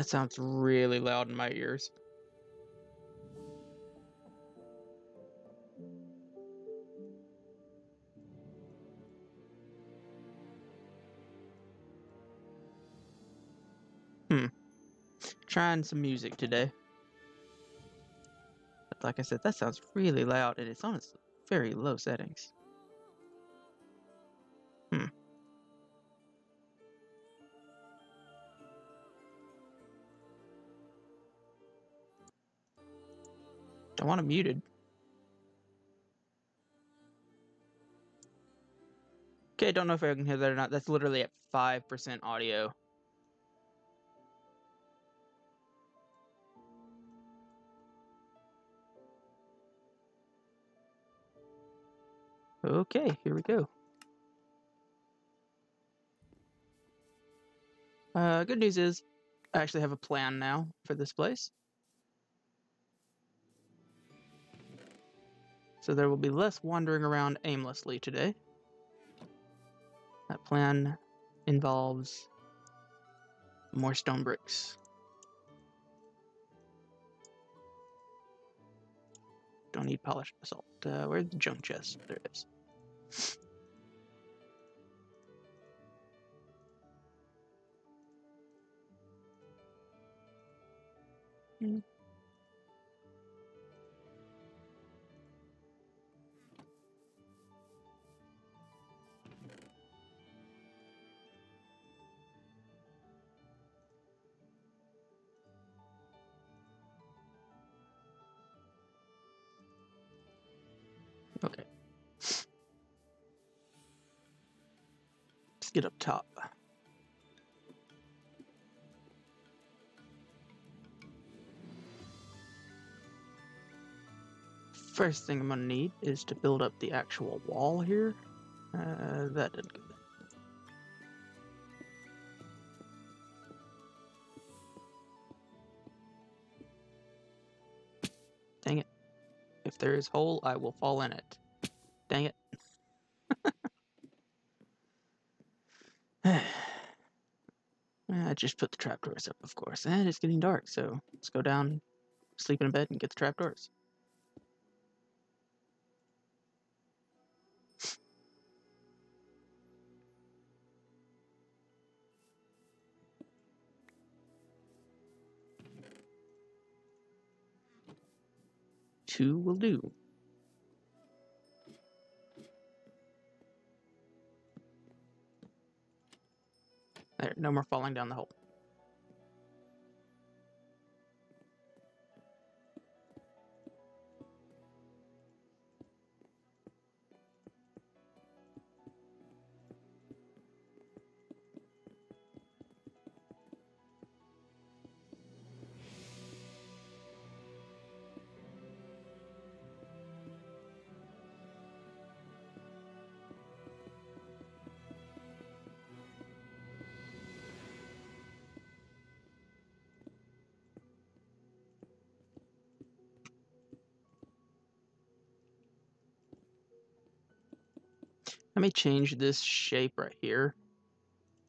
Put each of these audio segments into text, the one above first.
That sounds really loud in my ears. Trying some music today. But like I said, that sounds really loud, and it's on its very low settings. I want it muted. Okay, don't know if I can hear that or not. That's literally at 5% audio. Okay, here we go. Good news is, I actually have a plan now for this place. So there will be less wandering around aimlessly today. That plan involves more stone bricks. Don't need polished basalt. Where's the junk chest? There it is. Okay. Let's get up top. First thing I'm gonna need is to build up the actual wall here. That didn't go. Dang it. If there is hole, I will fall in it. Dang it. I just put the trapdoors up, of course. And it's getting dark, so let's go down, sleep in a bed, and get the trapdoors. Two will do. There, no more falling down the hole. Let me change this shape right here.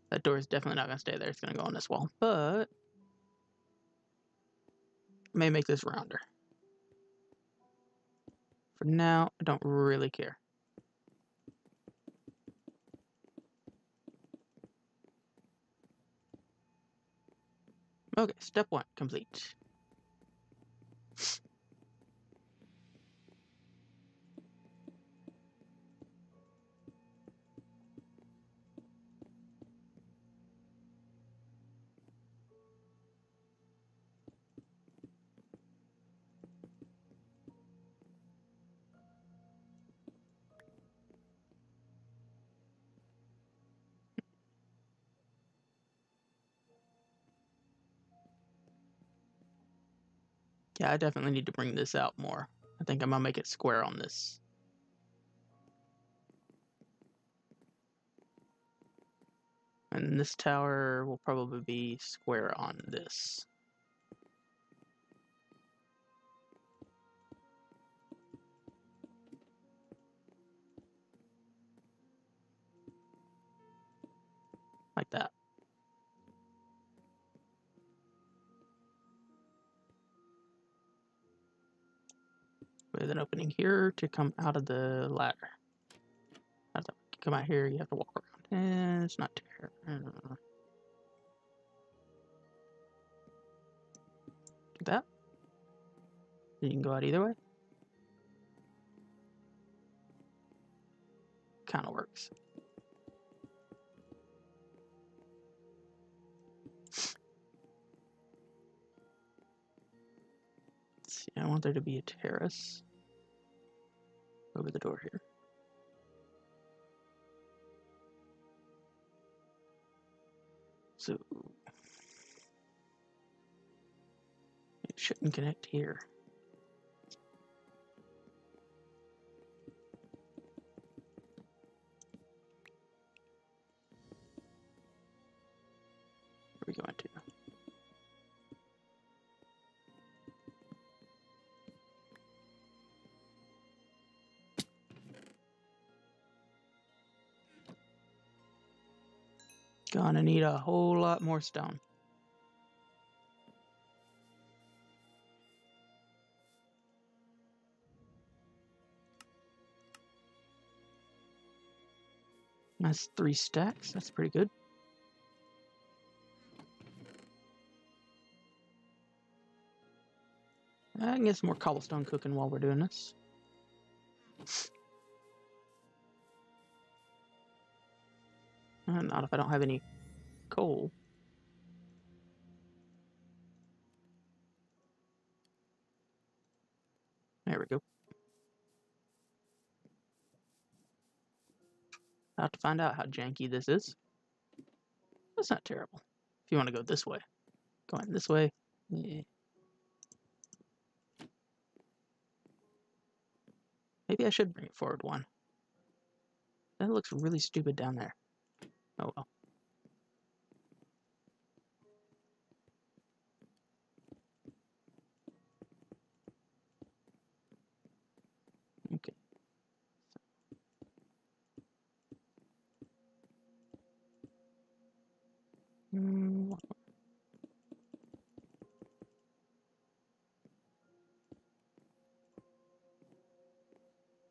That door is definitely not going to stay there. It's going to go on this wall. But I may make this rounder. For now, I don't really care. Okay, step one, complete. Yeah, I definitely need to bring this out more. I think I'm gonna make it square on this. And this tower will probably be square on this. Like that. opening here to come out of the ladder. Come out here, you have to walk around. And it's not terrible. Do that. Then you can go out either way. Kind of works. Let's see, I want there to be a terrace over the door here. So it shouldn't connect here. Where are we going to? Gonna need a whole lot more stone. That's 3 stacks. That's pretty good. I can get some more cobblestone cooking while we're doing this. Not if I don't have any coal. There we go. I'll have to find out how janky this is. That's not terrible. If you want to go this way. Going this way. Yeah. Maybe I should bring it forward one. That looks really stupid down there. Oh well. Okay.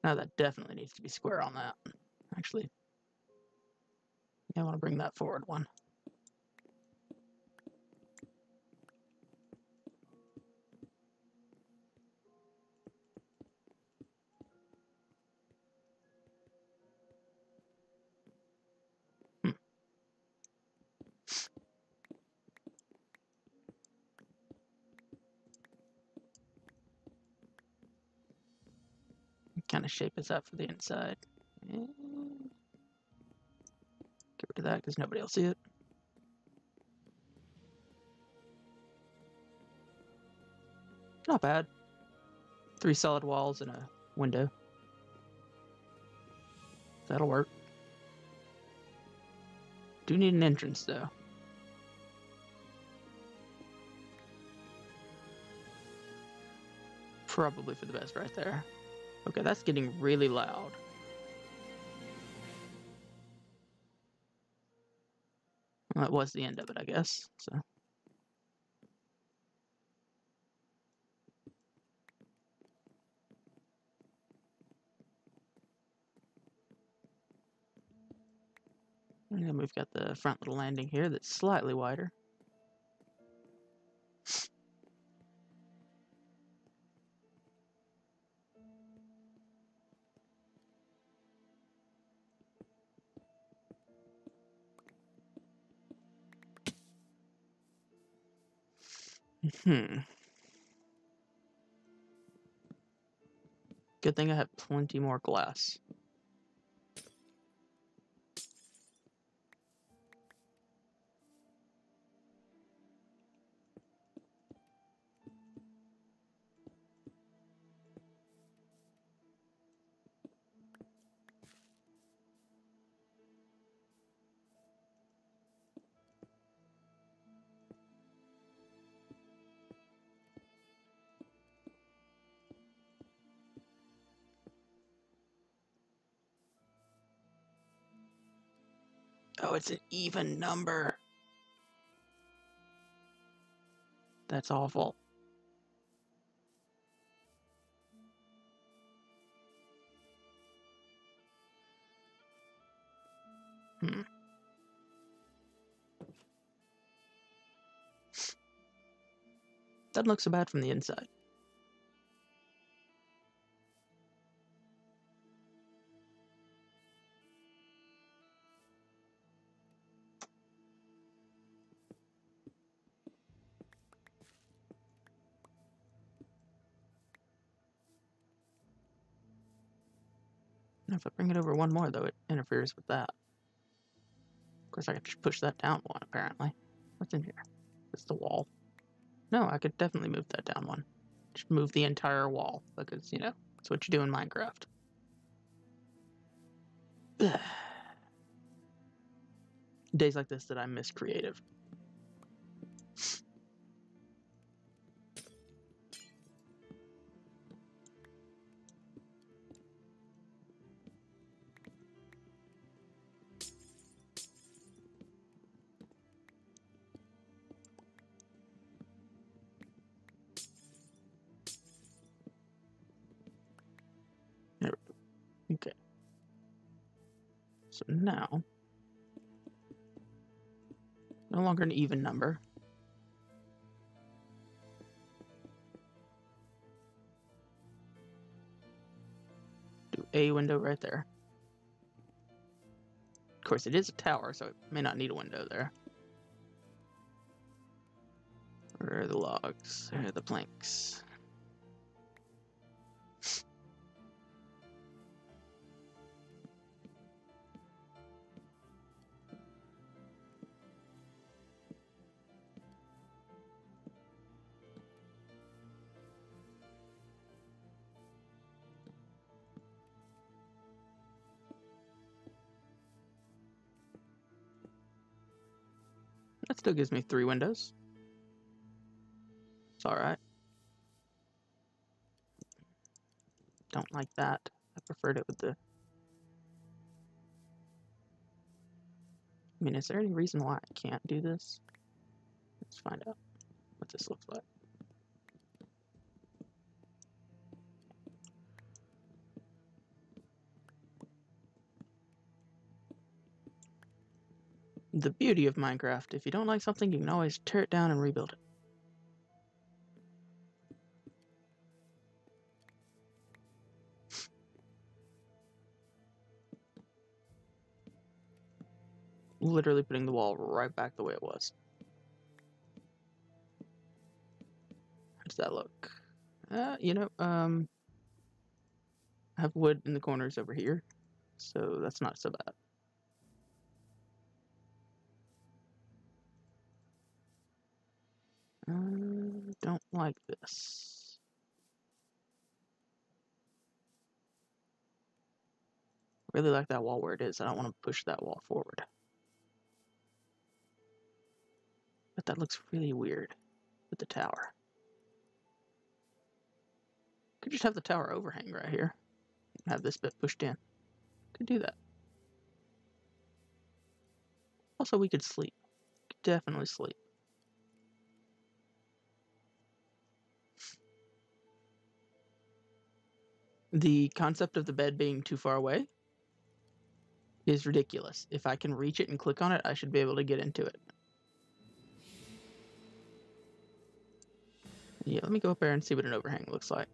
No, that definitely needs to be square on that. Actually, yeah, I want to bring that forward one. What kind of shape is that for the inside? Get rid of that because nobody will see it. Not bad. 3 solid walls and a window. That'll work. Do need an entrance though. Probably for the best right there. Okay, that's getting really loud. Well, that was the end of it, I guess. So. And then we've got the front little landing here that's slightly wider. Good thing I have plenty more glass. Oh, it's an even number. That's awful. Doesn't look so bad from the inside. Now if I bring it over one more, though, it interferes with that. Of course, I could just push that down one, apparently. What's in here? It's the wall. No, I could definitely move that down one. Just move the entire wall, because, you know, that's what you do in Minecraft. Days like this that I miss creative. There we go. Okay. So now, no longer an even number. Do a window right there. Of course, it is a tower, so it may not need a window there. Where are the logs? There are the planks. That still gives me 3 windows. It's alright. Don't like that. I preferred it with the... I mean, is there any reason why I can't do this? Let's find out what this looks like. The beauty of Minecraft, if you don't like something, you can always tear it down and rebuild it. Literally putting the wall right back the way it was. How does that look? You know, I have wood in the corners over here, so that's not so bad. Don't like this. Really like that wall where it is. I don't want to push that wall forward. But that looks really weird with the tower. Could just have the tower overhang right here. Have this bit pushed in. Could do that. Also, we could sleep. Could definitely sleep. The concept of the bed being too far away is ridiculous. If I can reach it and click on it, I should be able to get into it. Yeah, let me go up there and see what an overhang looks like.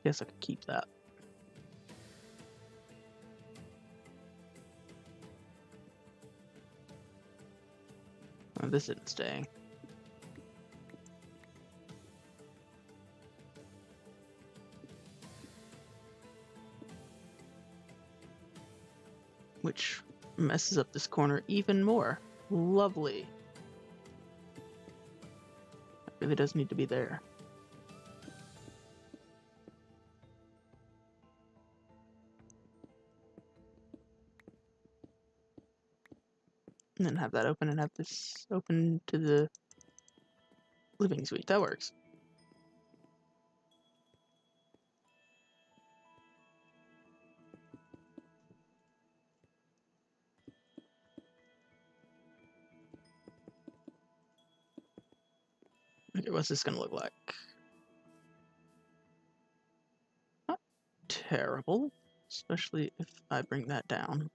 Guess I could keep that. Oh, this isn't staying. Which messes up this corner even more. Lovely. It really does need to be there. And then have that open and have this open to the living suite. That works. Okay, what's this gonna look like? Not terrible, especially if I bring that down.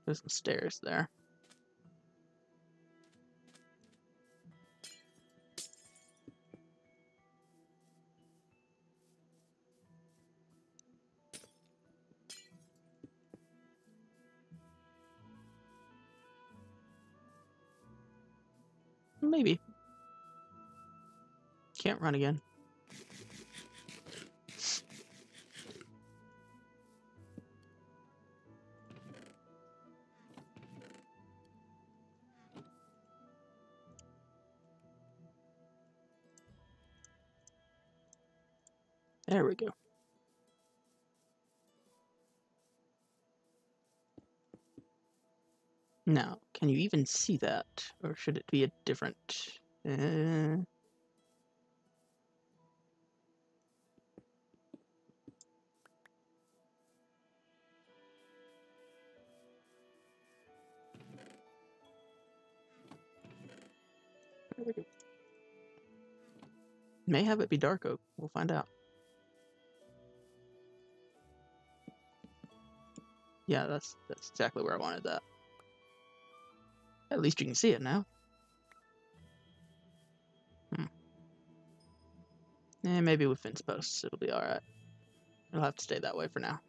There's some stairs there. Maybe. Can't run again. There we go. Now, can you even see that? Or should it be a different... There we go. May have it be dark oak. We'll find out. Yeah, that's exactly where I wanted that. At least you can see it now. And maybe with fence posts, it'll be alright. It'll have to stay that way for now.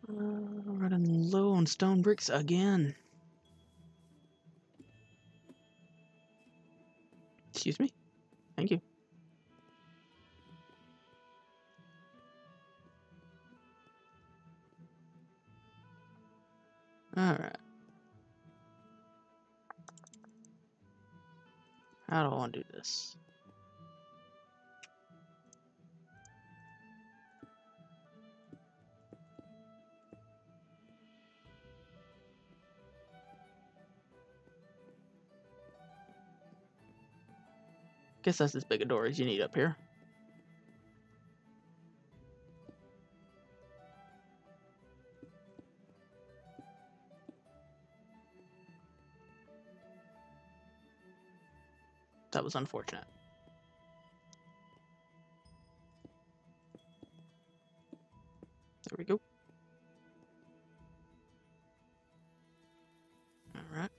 Running low on stone bricks again. Excuse me? Thank you. Alright. How do I want to do this? Guess that's as big a door as you need up here. That was unfortunate. There we go. Alright.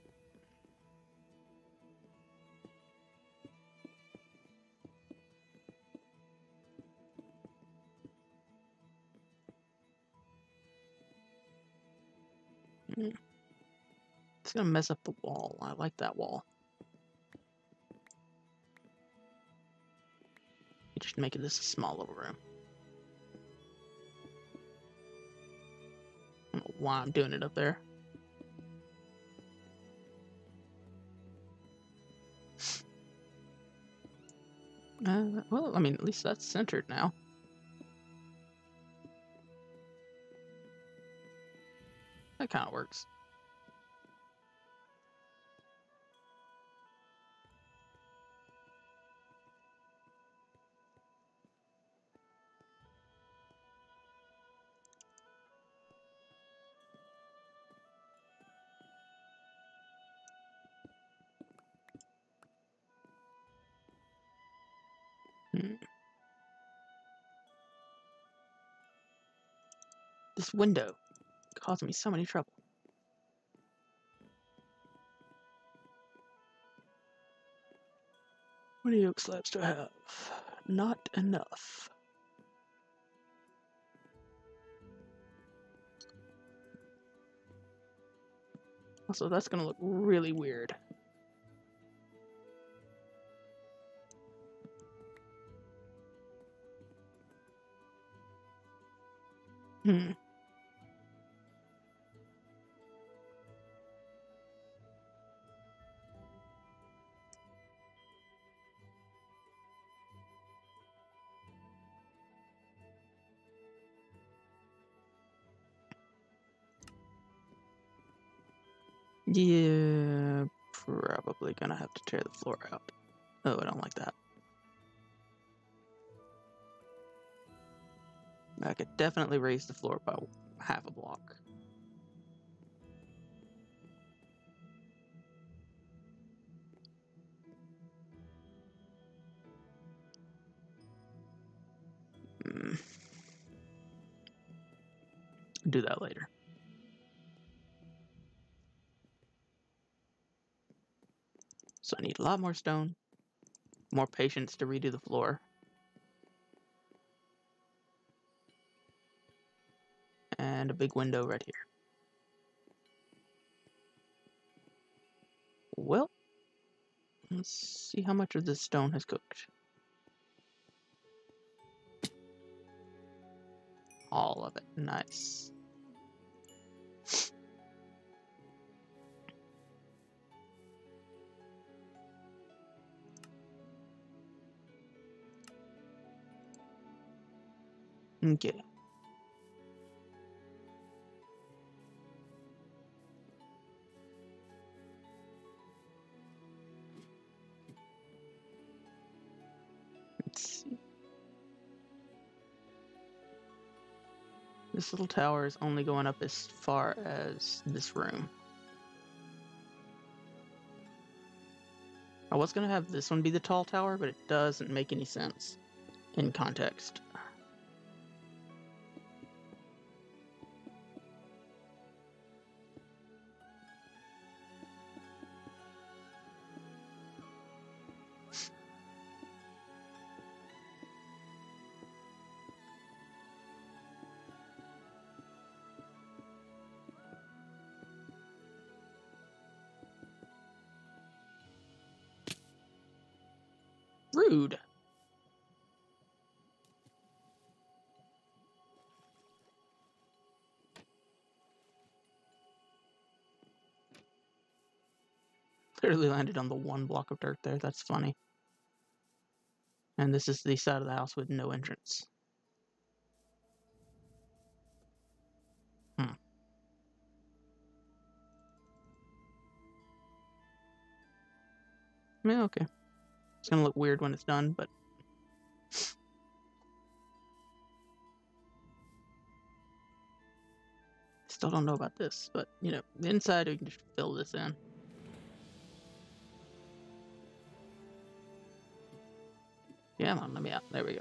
It's gonna mess up the wall. I like that wall. You just make it this a small little room. I don't know why I'm doing it up there. Well, I mean, at least that's centered now. That kind of works. This window caused me so many trouble. What do oak slabs to have? Not enough. Also, that's gonna look really weird. Yeah, probably gonna have to tear the floor out. Oh, I don't like that. I could definitely raise the floor by half a block. Do that later. So I need a lot more stone, more patience to redo the floor, and a big window right here. Well, let's see how much of this stone has cooked. All of it. Nice. Okay. Let's see. This little tower is only going up as far as this room. I was going to have this one be the tall tower, but it doesn't make any sense in context. Rude. Clearly landed on the one block of dirt there. That's funny. And this is the side of the house with no entrance. Yeah, okay. It's gonna look weird when it's done, but still don't know about this. But, you know, the inside, we can just fill this in. Yeah, come on, let me out. There we go.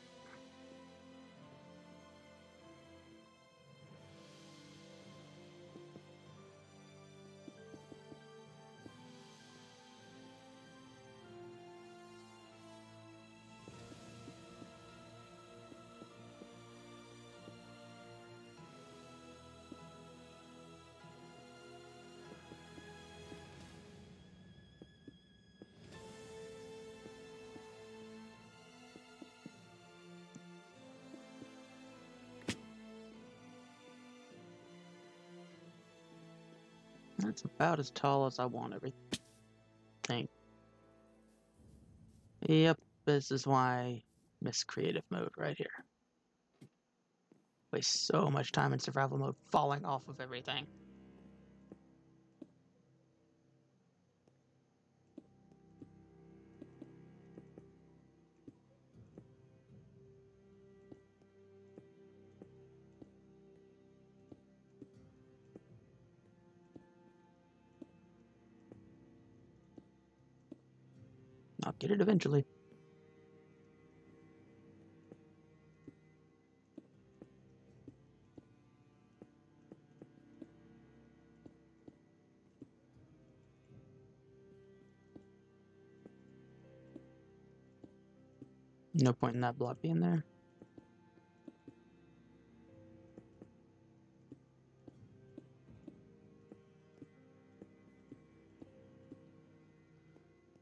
That's about as tall as I want everything. Yep, this is why I miss creative mode right here. Waste so much time in survival mode falling off of everything. I'll get it eventually. No point in that block being there.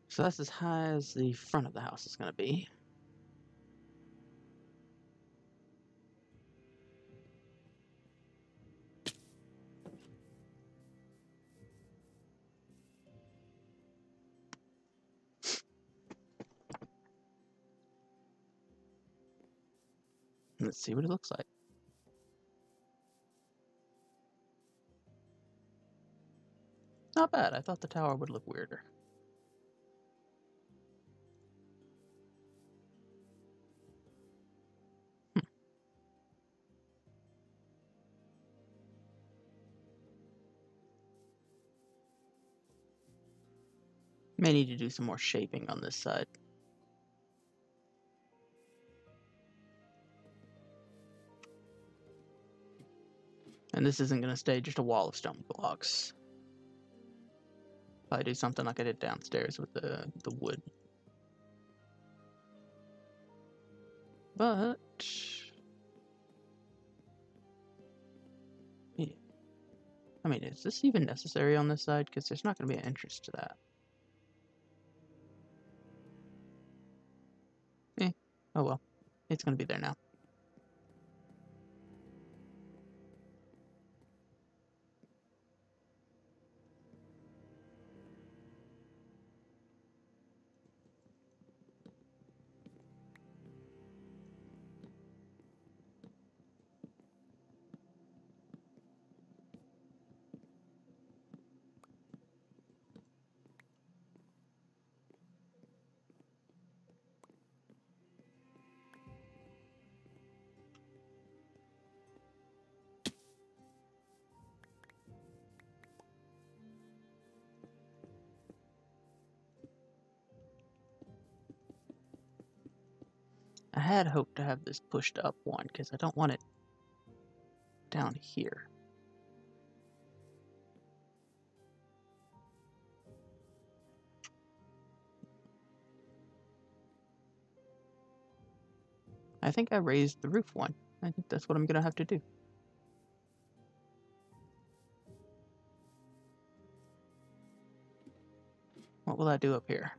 So that's as high as the front of the house is going to be. Let's see what it looks like. Not bad. I thought the tower would look weirder. May need to do some more shaping on this side. And And this isn't going to stay just a wall of stone blocks. Probably do something like I did downstairs with the wood. But yeah. I mean, is this even necessary on this side? Because there's not going to be an entrance to that. Oh well. It's going to be there now. I had hoped to have this pushed up one because I don't want it down here. I think I raised the roof one. I think that's what I'm going to have to do. What will I do up here?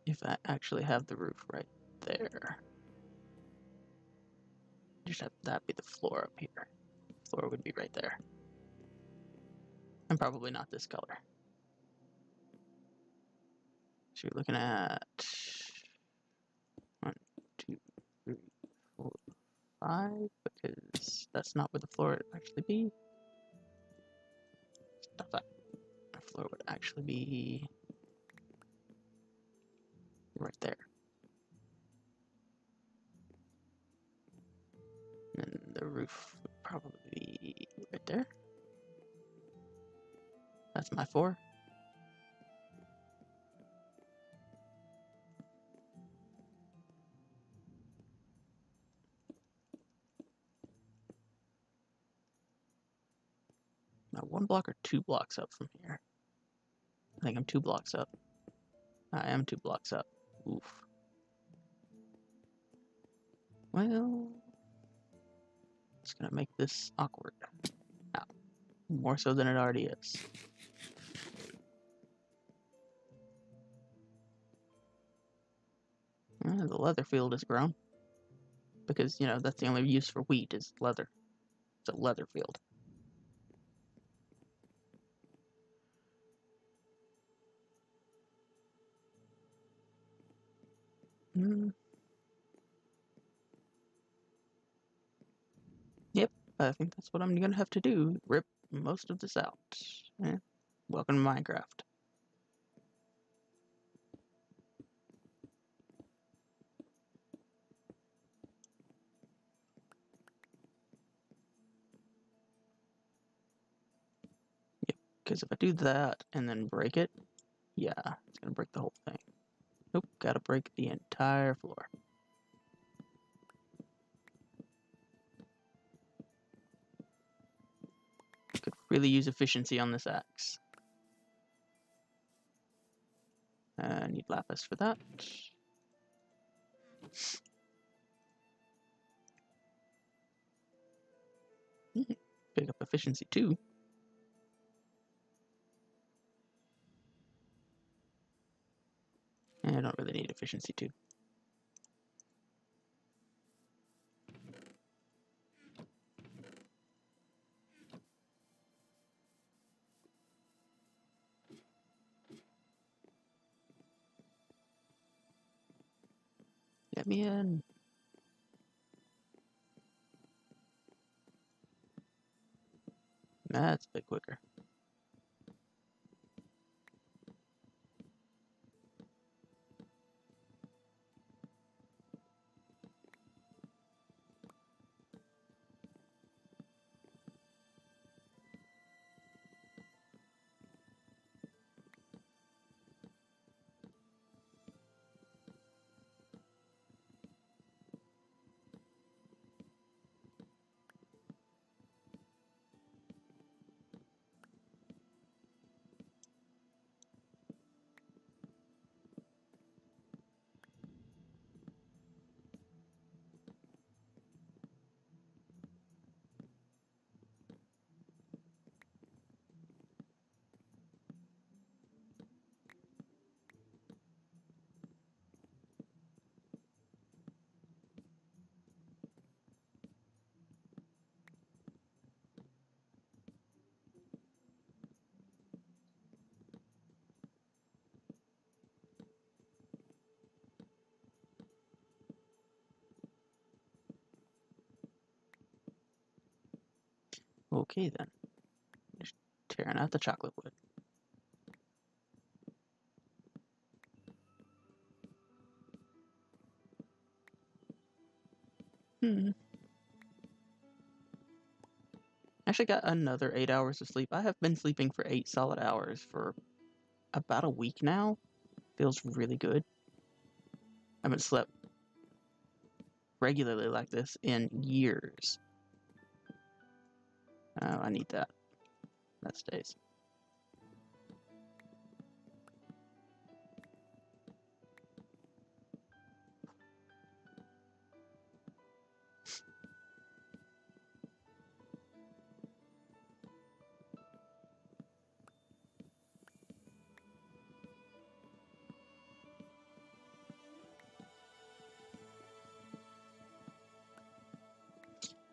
If I actually have the roof right there. Just have that be the floor up here. Floor would be right there. And probably not this color. So you're looking at 1, 2, 3, 4, 5, because that's not where the floor would actually be. Stop that. The floor would actually be right there. And the roof would probably be right there. That's my 4. Now 1 block or 2 blocks up from here. I think I'm 2 blocks up. I am 2 blocks up. Oof. Well, it's gonna make this awkward. Now, more so than it already is. The leather field is grown. Because, you know, that's the only use for wheat is leather. It's a leather field. Yep, I think that's what I'm gonna have to do. Rip most of this out. Welcome to Minecraft. Yep, because if I do that and then break it, yeah, it's gonna break the whole thing. Nope, gotta break the entire floor. Could really use efficiency on this axe. I need lapis for that. Pick up efficiency too. I don't really need efficiency too. Get me in. That's a bit quicker. Okay then. Just tearing out the chocolate wood. Actually got another 8 hours of sleep. I have been sleeping for 8 solid hours for about a week now. Feels really good. I haven't slept regularly like this in years. I need that. That stays.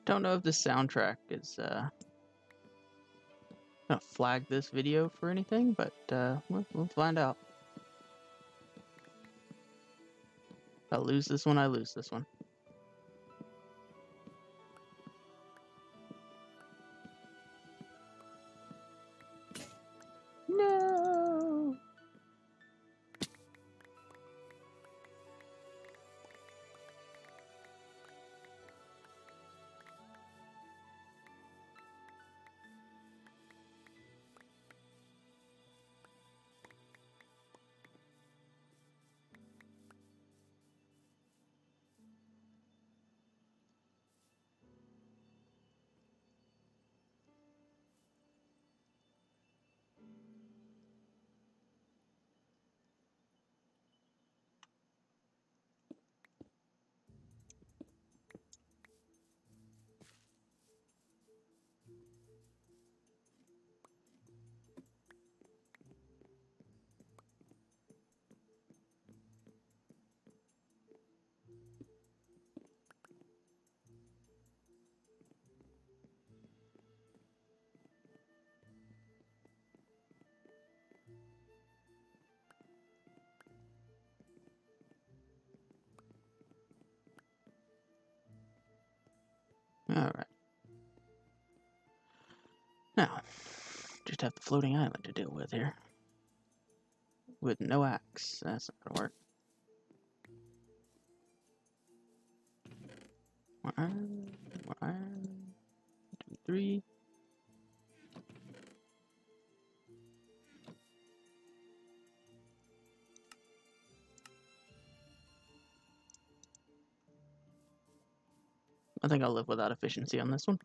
Don't know if this soundtrack is gonna flag this video for anything, but we'll find out. If I lose this one, I lose this one. No. Alright. Now, just have the floating island to deal with here. With no axe. That's not gonna work. One, 2, 3. I think I'll live without efficiency on this one.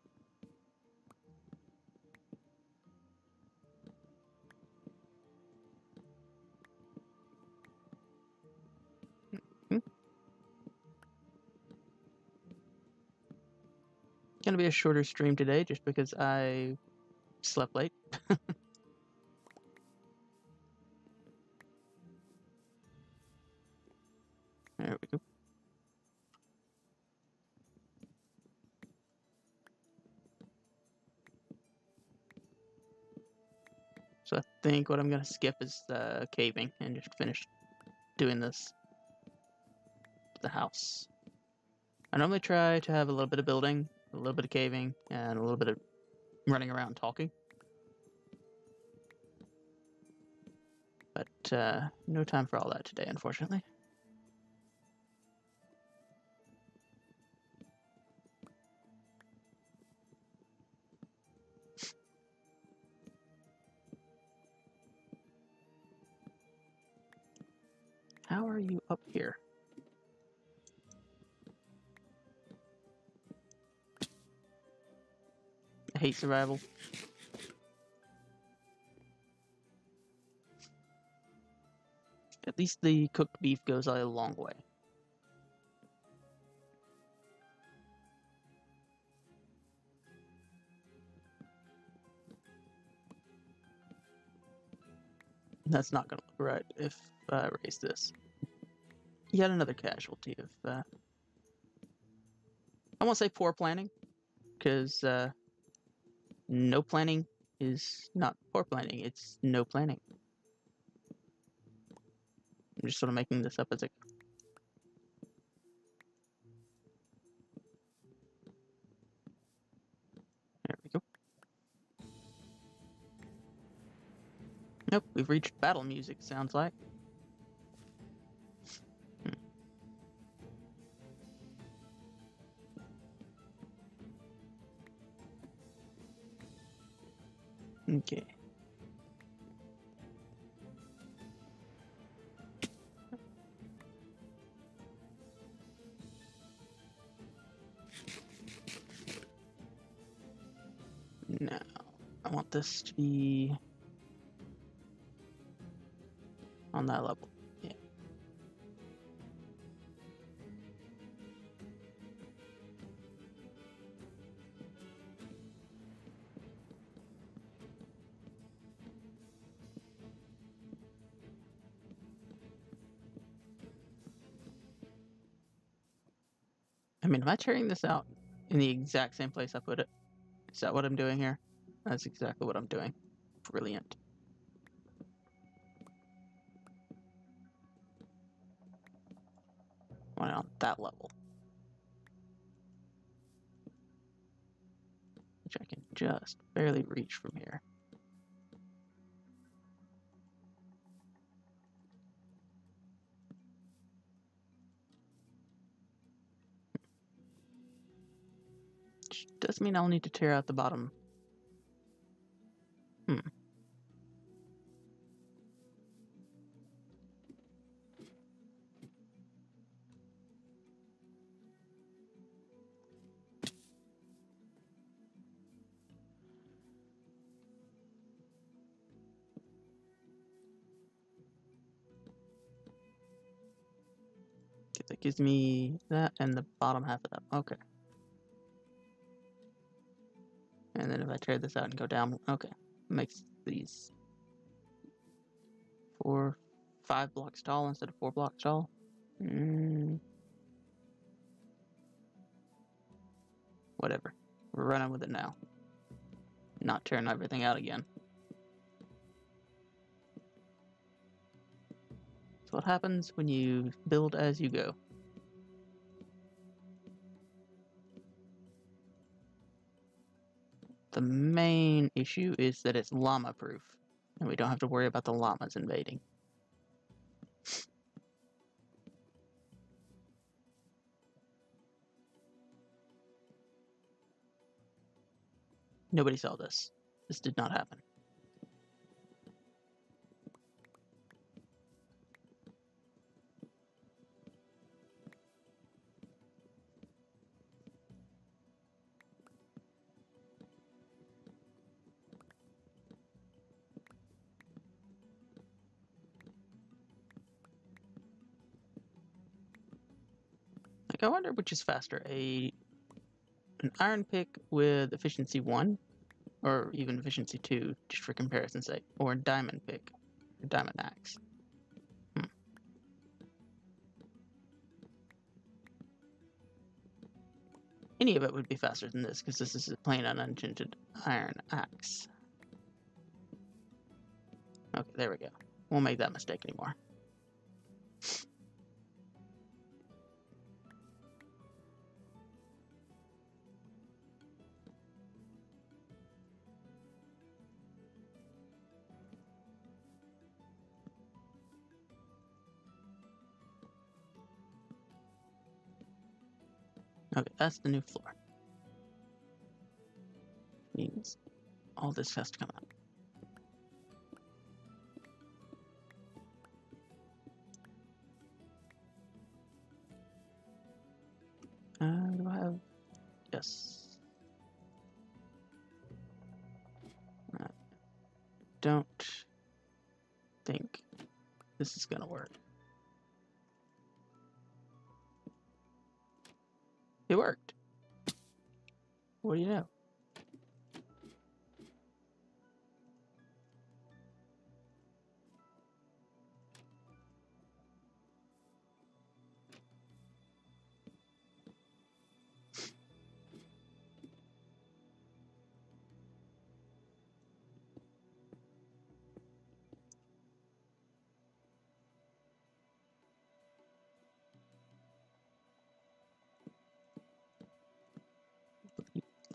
Gonna be a shorter stream today just because I slept late. There we go. So I think what I'm gonna skip is the caving and just finish doing this the house. I normally try to have a little bit of building, a little bit of caving, and a little bit of running around talking. But no time for all that today, unfortunately. How are you up here? I hate survival. At least the cooked beef goes a long way. That's not gonna look right if I raise this. Yet another casualty of I won't say poor planning, because no planning is not poor planning, it's no planning. I'm just sort of making this up as I go. There we go. Nope, we've reached battle music, sounds like. Okay. Now, I want this to be on that level. Yeah. I mean, am I tearing this out in the exact same place I put it? Is that what I'm doing here? That's exactly what I'm doing. Brilliant. Why on that level? Which I can just barely reach from here. Which does mean I'll need to tear out the bottom. That gives me that and the bottom half of that. Okay. And then if I tear this out and go down, okay. Makes these 5 blocks tall instead of 4 blocks tall. Whatever. We're running with it now. Not tearing everything out again. That's what happens when you build as you go. The main issue is that it's llama proof, and we don't have to worry about the llamas invading. Nobody saw this. This did not happen. Like, I wonder which is faster, an iron pick with efficiency 1, or even efficiency 2, just for comparison's sake, or a diamond pick, or diamond axe. Any of it would be faster than this, because this is a plain unenchanted iron axe. Okay, there we go. Won't make that mistake anymore. Okay, that's the new floor. Means all this has to come out. Do I have... Yes. I don't think this is gonna work. It worked. What do you know?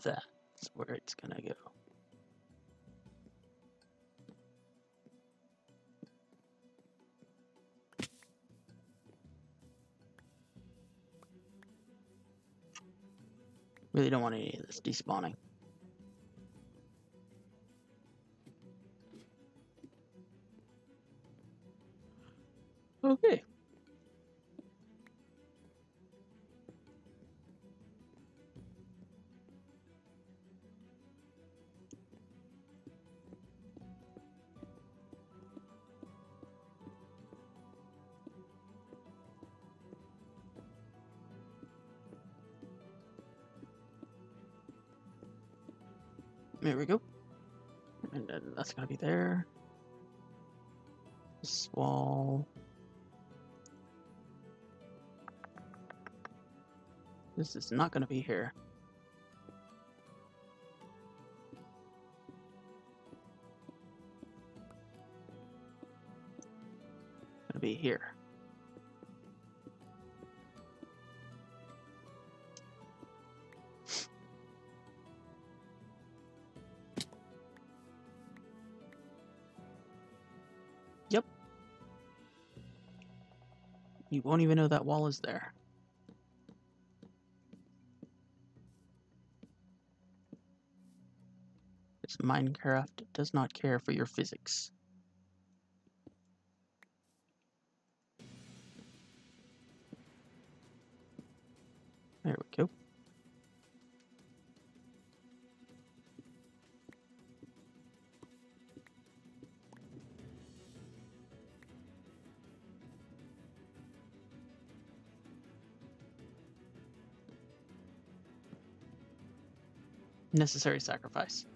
That's where it's gonna go. Really don't want any of this despawning. Okay. There we go. And then that's gonna be there. This wall. This is not gonna be here. Gonna be here. Yep. You won't even know that wall is there. Because Minecraft does not care for your physics. There we go. Necessary sacrifice.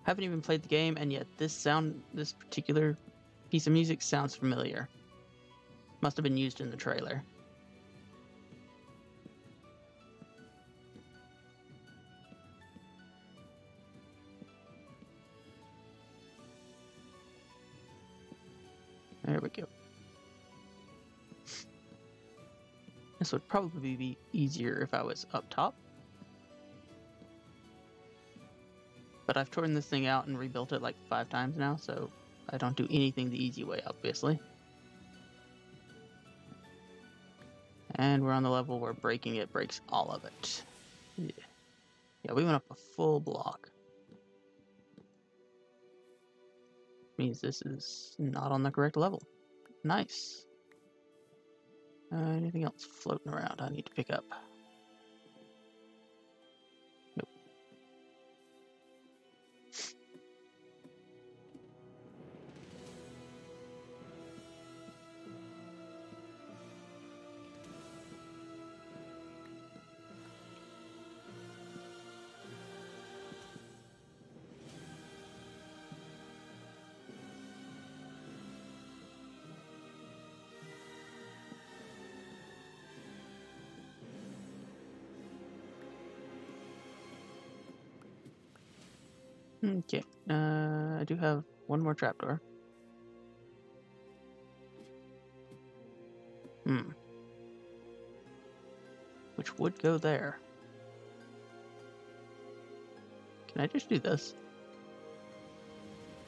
Haven't even played the game, and yet this particular piece of music sounds familiar. Must have been used in the trailer. There we go. This would probably be easier if I was up top. But I've torn this thing out and rebuilt it like 5 times now, so I don't do anything the easy way, obviously. And we're on the level where breaking it breaks all of it. Yeah, we went up a full block. Means this is not on the correct level. Nice. Anything else floating around I need to pick up? Nope. Okay, I do have one more trapdoor. Which would go there. Can I just do this?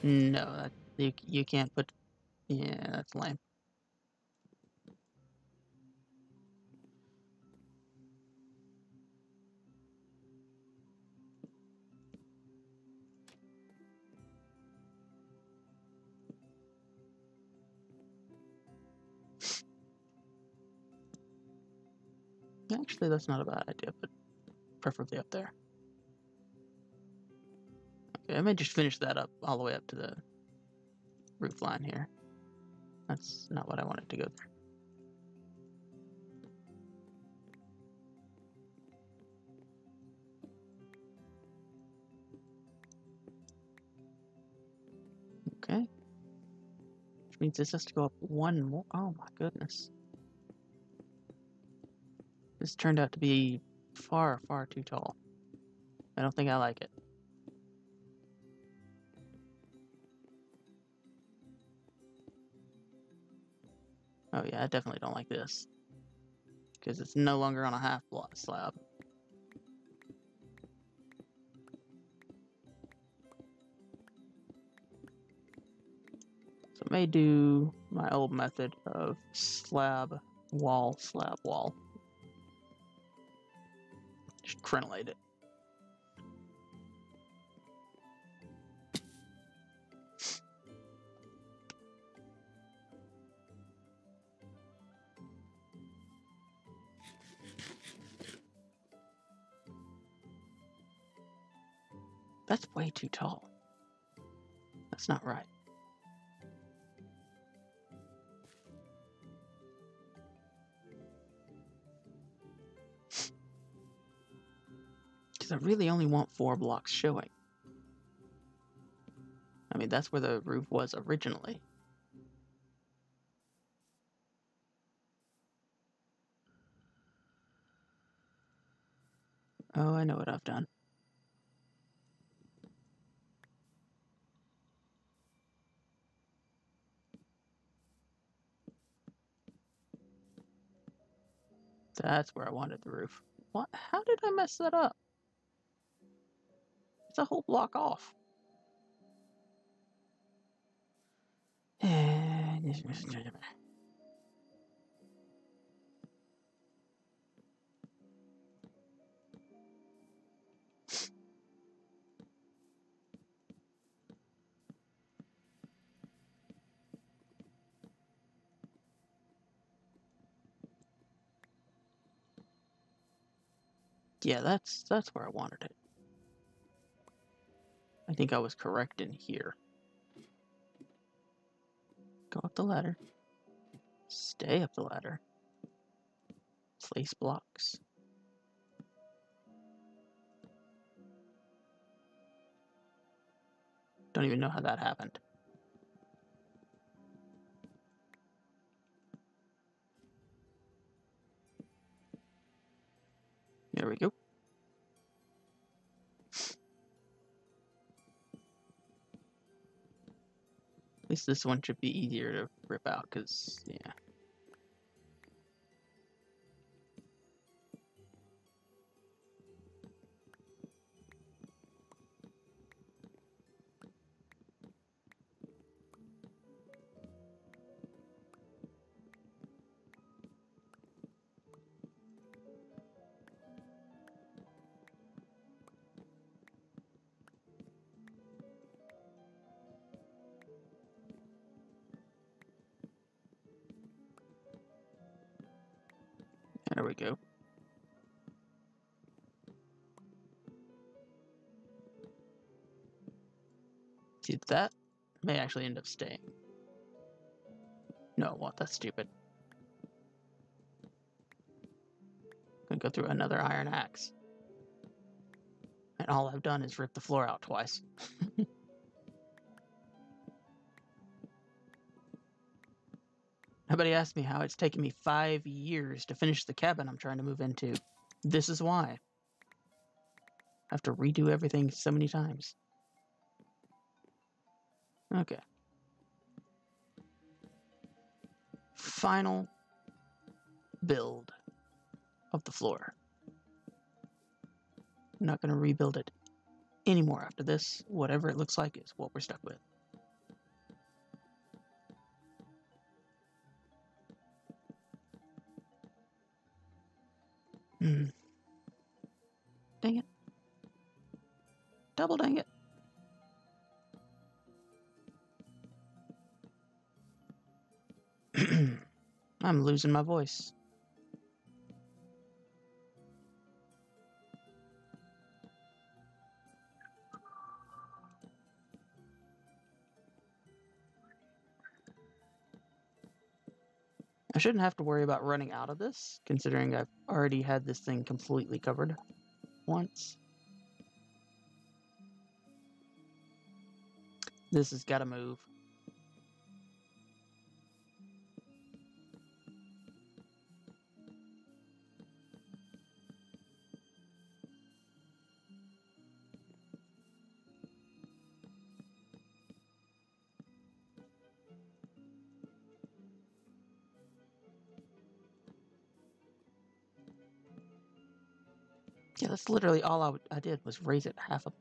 No, you can't put... Yeah, that's lame. Actually, that's not a bad idea, but preferably up there. Okay, I may just finish that up all the way up to the roof line here. That's not what I wanted to go there. Okay. Which means this has to go up one more. Oh my goodness. This turned out to be far, far too tall. I don't think I like it. Oh yeah, I definitely don't like this. Because it's no longer on a half block slab. I may do my old method of slab wall, slab wall. Just crenellate it. That's way too tall. That's not right. Because I really only want 4 blocks showing. I mean, that's where the roof was originally. Oh, I know what I've done. That's where I wanted the roof. What? How did I mess that up? It's a whole block off. Yeah, that's where I wanted it. I think I was correct in here. Go up the ladder. Stay up the ladder. Place blocks. Don't even know how that happened. There we go. At least this one should be easier to rip out, because, yeah. There we go. See, that may actually end up staying. No, what? That's stupid. Gonna go through another iron axe. And all I've done is rip the floor out twice. Nobody asked me how it's taken me 5 years to finish the cabin I'm trying to move into. This is why. I have to redo everything so many times. Okay. Final build of the floor. I'm not going to rebuild it anymore after this. Whatever it looks like is what we're stuck with. Dang it. Double dang it. I'm losing my voice. I shouldn't have to worry about running out of this, considering I've already had this thing completely covered once. This has got to move. Yeah, that's literally all I did was raise it half a...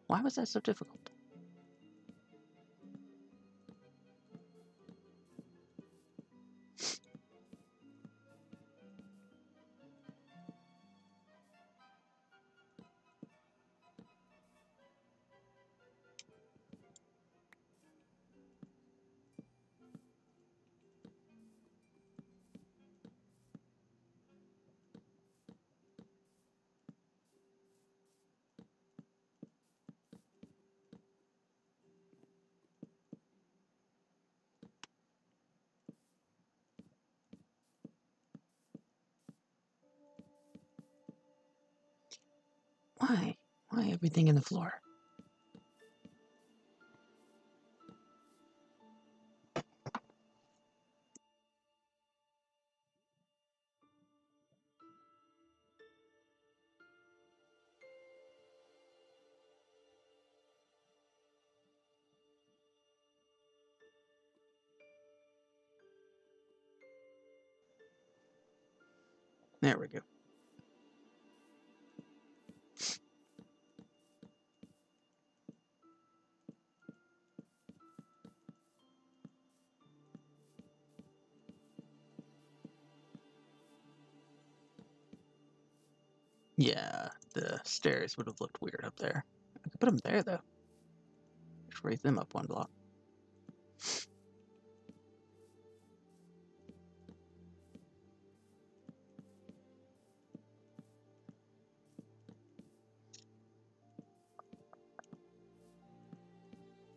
Why was that so difficult? Why? Why everything in the floor? There we go. Yeah, the stairs would have looked weird up there. I could put them there, though. Just raise them up one block.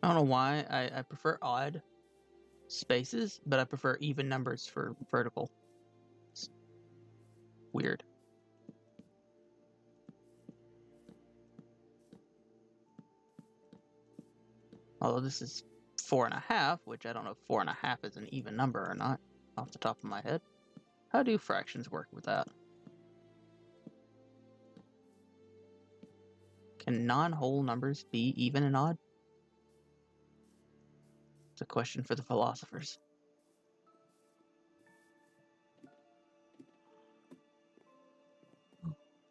I don't know why I prefer odd spaces, but I prefer even numbers for vertical. It's weird. Although this is 4.5, which I don't know if 4.5 is an even number or not, off the top of my head. How do fractions work with that? Can non-whole numbers be even and odd? It's a question for the philosophers.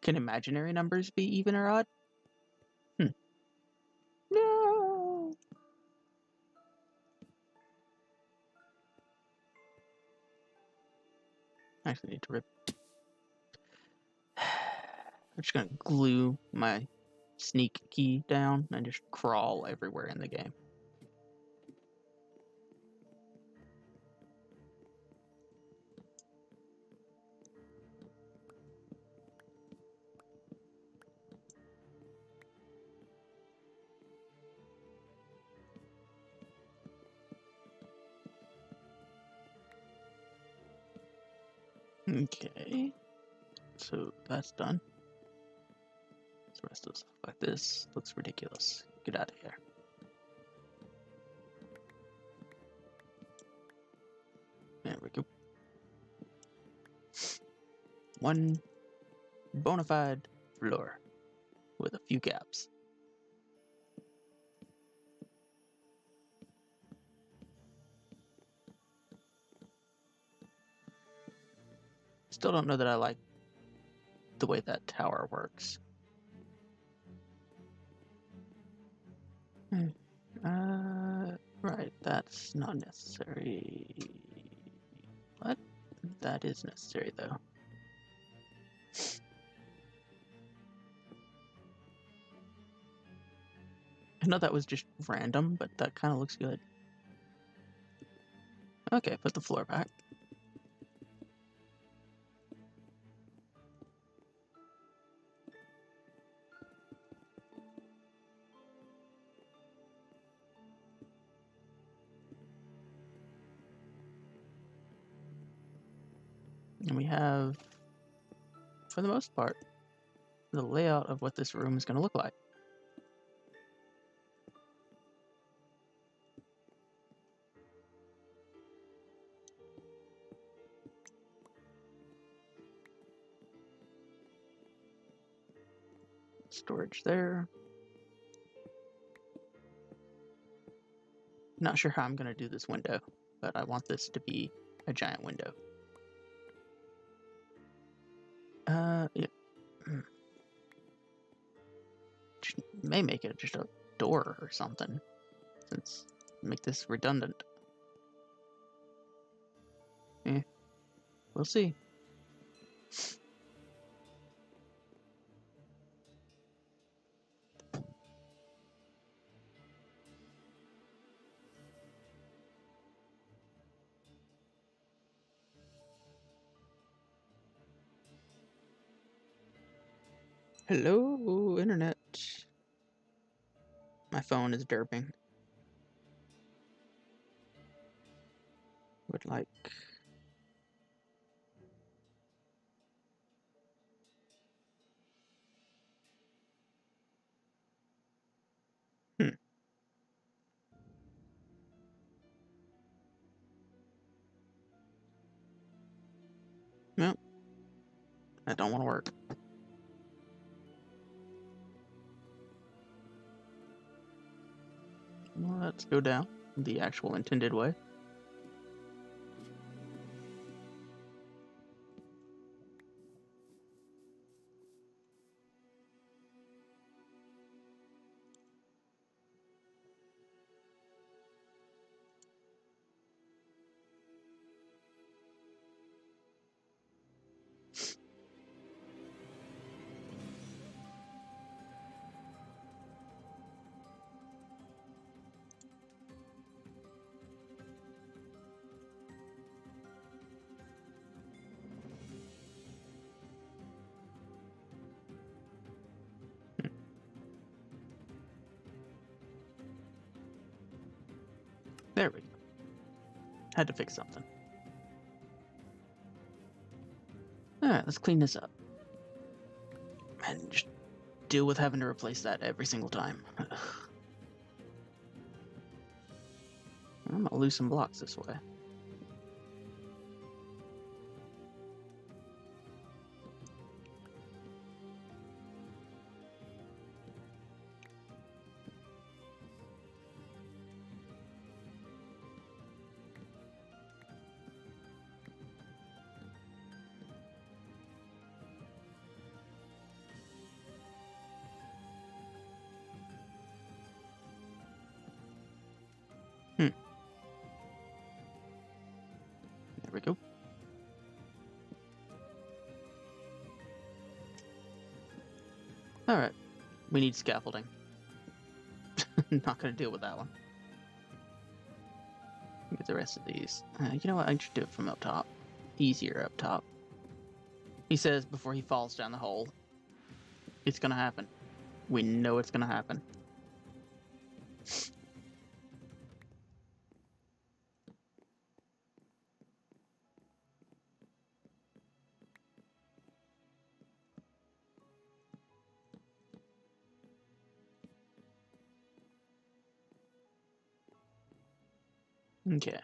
Can imaginary numbers be even or odd? No! I actually need to rip. I'm just gonna glue my sneak key down and just crawl everywhere in the game. Okay, so that's done. The rest of stuff like this looks ridiculous. Get out of here. There we go. One bona fide floor with a few gaps. Still don't know that I like the way that tower works. Right, that's not necessary. What? That is necessary, though. I know that was just random, but that kind of looks good. Okay, put the floor back. And we have, for the most part, the layout of what this room is going to look like. Storage there. Not sure how I'm going to do this window, but I want this to be a giant window. Yeah. May make it just a door or something, since make this redundant. We'll see. Hello, internet. My phone is derping. Would like. That don't want to work. Let's go down the actual intended way. There we go. Had to fix something. Alright, let's clean this up. And just deal with having to replace that every single time. I'm gonna lose some blocks this way. There we go. Alright, we need scaffolding. Not gonna deal with that one. Get the rest of these. You know what? I should do it from up top. Easier up top. He says before he falls down the hole, it's gonna happen. We know it's gonna happen. Okay.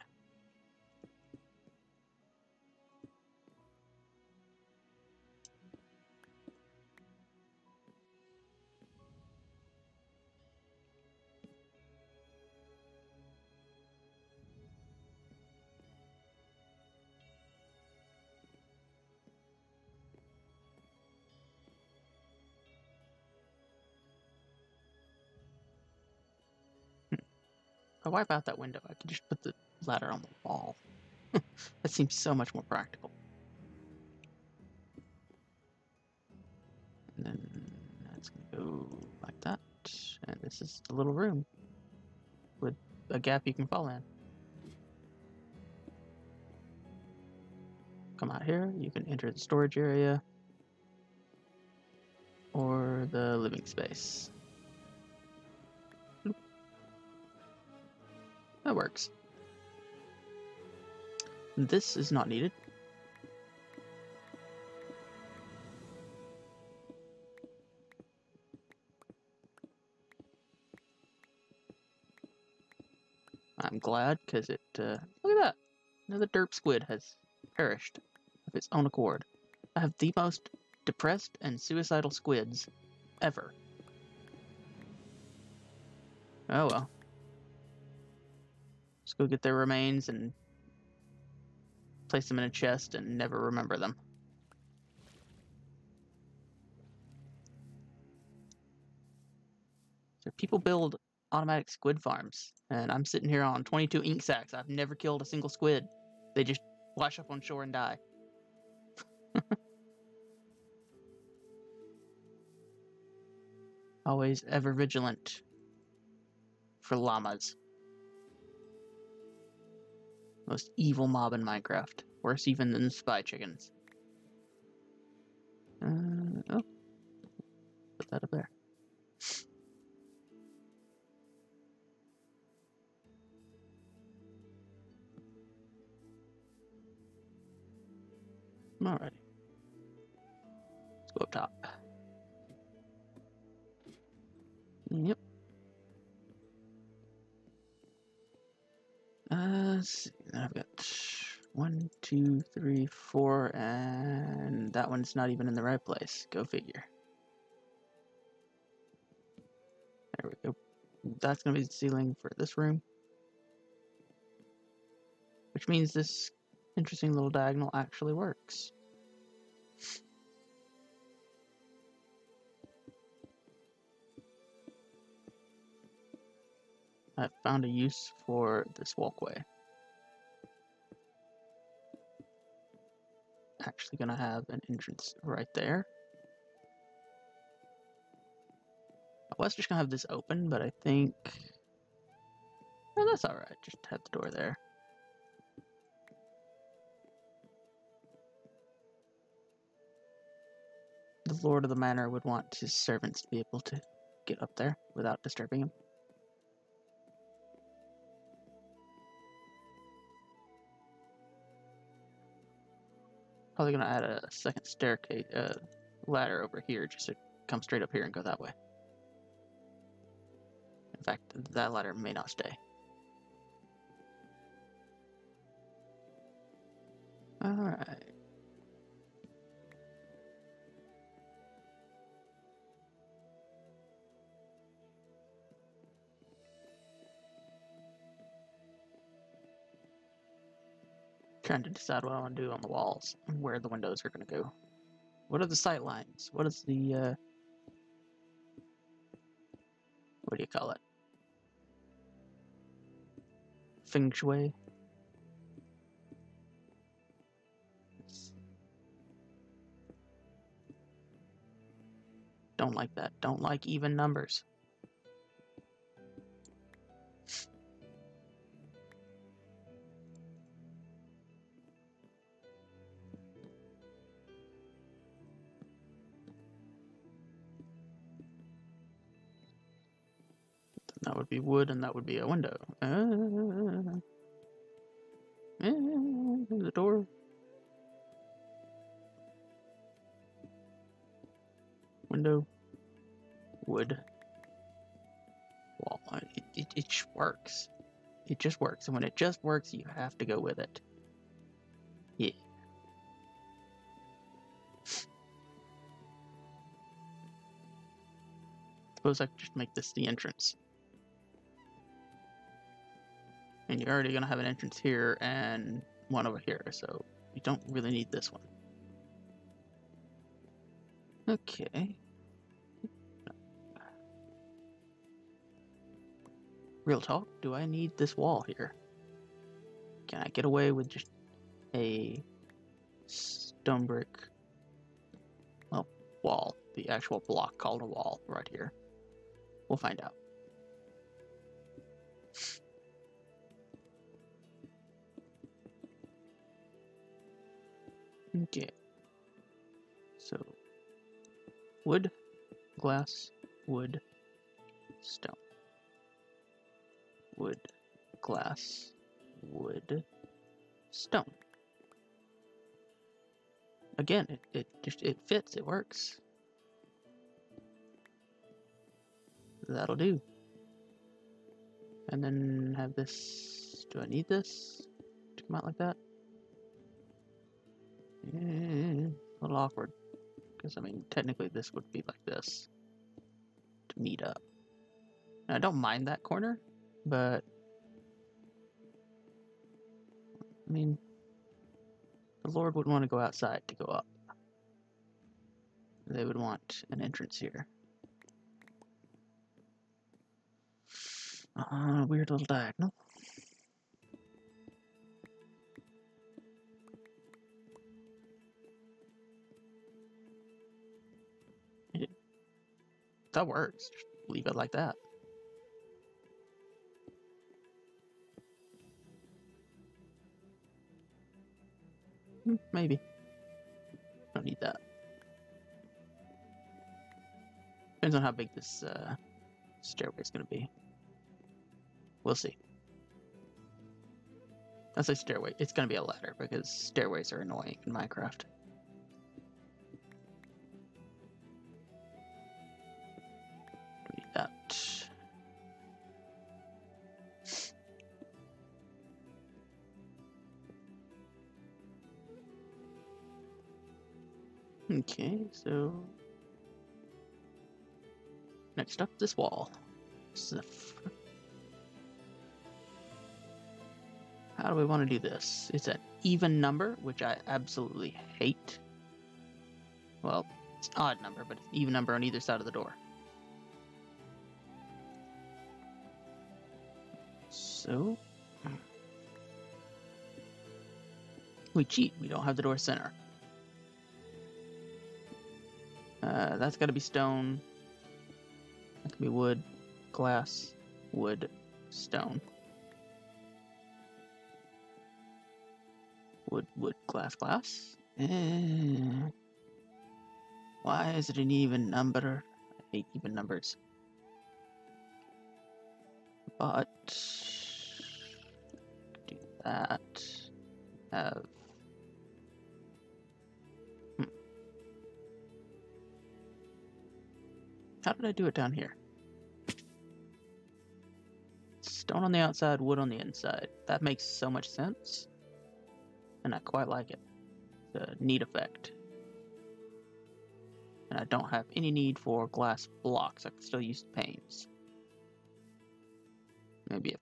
If I wipe out that window, I could just put the ladder on the wall. That seems so much more practical. And then that's gonna go like that. And this is the little room with a gap you can fall in. Come out here, you can enter the storage area or the living space. That works. This is not needed. I'm glad, because it, look at that. Another derp squid has perished of its own accord. I have the most depressed and suicidal squids ever. Oh well. Let's go get their remains and place them in a chest and never remember them. So people build automatic squid farms, and I'm sitting here on 22 ink sacs. I've never killed a single squid. They just wash up on shore and die. Always ever vigilant for llamas. Most evil mob in Minecraft. Worse even than spy chickens. Oh. Put that up there. Alrighty. Let's go up top. Yep. Let's see. I've got 1, 2, 3, 4, and that one's not even in the right place. Go figure. There we go. That's going to be the ceiling for this room. Which means this interesting little diagonal actually works. I found a use for this walkway. Actually gonna have an entrance right there. I was just gonna have this open, but I think... Oh, that's alright, just have the door there. The lord of the manor would want his servants to be able to get up there without disturbing him. Probably gonna add a second staircase, ladder over here just to come straight up here and go that way. In fact, that ladder may not stay. Alright. Trying to decide what I want to do on the walls and where the windows are going to go. What are the sight lines? What is the, what do you call it? Feng Shui? Don't like that. Don't like even numbers. That would be wood, and that would be a window. The door. Window. Wood. Wall. It just works. It just works. And when it just works, you have to go with it. Yeah. Suppose I could just make this the entrance. And you're already going to have an entrance here and one over here, so you don't really need this one. Okay. Real talk, do I need this wall here? Can I get away with just a stone brick, well, wall, the actual block called a wall right here? We'll find out. Okay. So, wood, glass, wood, stone. Wood, glass, wood, stone. Again, it fits, it works. That'll do. And then have this, do I need this to come out like that? A little awkward, because I mean, technically this would be like this to meet up. And I don't mind that corner, but I mean, the Lord wouldn't want to go outside to go up. They would want an entrance here. Weird little diagonal. That works. Just leave it like that. Maybe. Don't need that. Depends on how big this stairway is going to be. We'll see. I say stairway. It's going to be a ladder because stairways are annoying in Minecraft. Don't need that. Okay, so next up, this wall. How do we want to do this? It's an even number, which I absolutely hate. Well, it's an odd number, but it's an even number on either side of the door. So we cheat. We don't have the door center. That's got to be stone. That can be wood, glass, wood, stone. Wood, wood, glass, glass. Why is it an even number? I hate even numbers. But do that. Have how did I do it down here? Stone on the outside, wood on the inside. That makes so much sense. And I quite like it. It's a neat effect. And I don't have any need for glass blocks. I can still use panes. Maybe a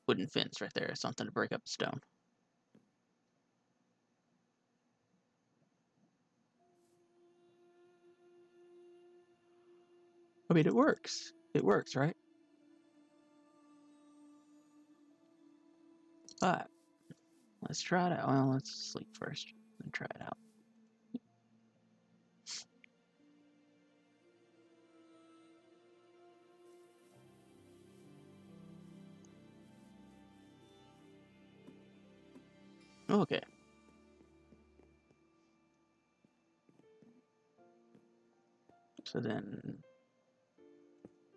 wooden fence right there or something to break up the stone. I mean, it works. It works, right? But let's try it out. Well, let's sleep first and try it out. Okay. So then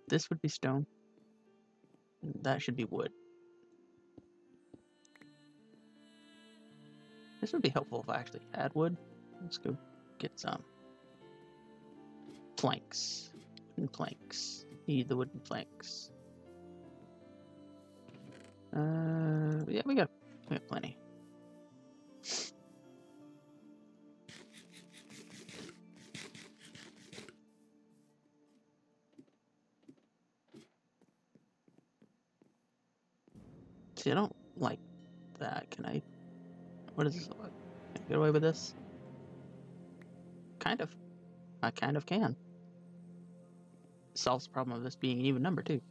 this would be stone. That should be wood. This would be helpful if I actually had wood. Let's go get some planks. Wooden planks. Need the wooden planks. Yeah, we got plenty. See, I don't like that. Can I? What is this? Can I get away with this? Kind of. I kind of can. Solves the problem of this being an even number too.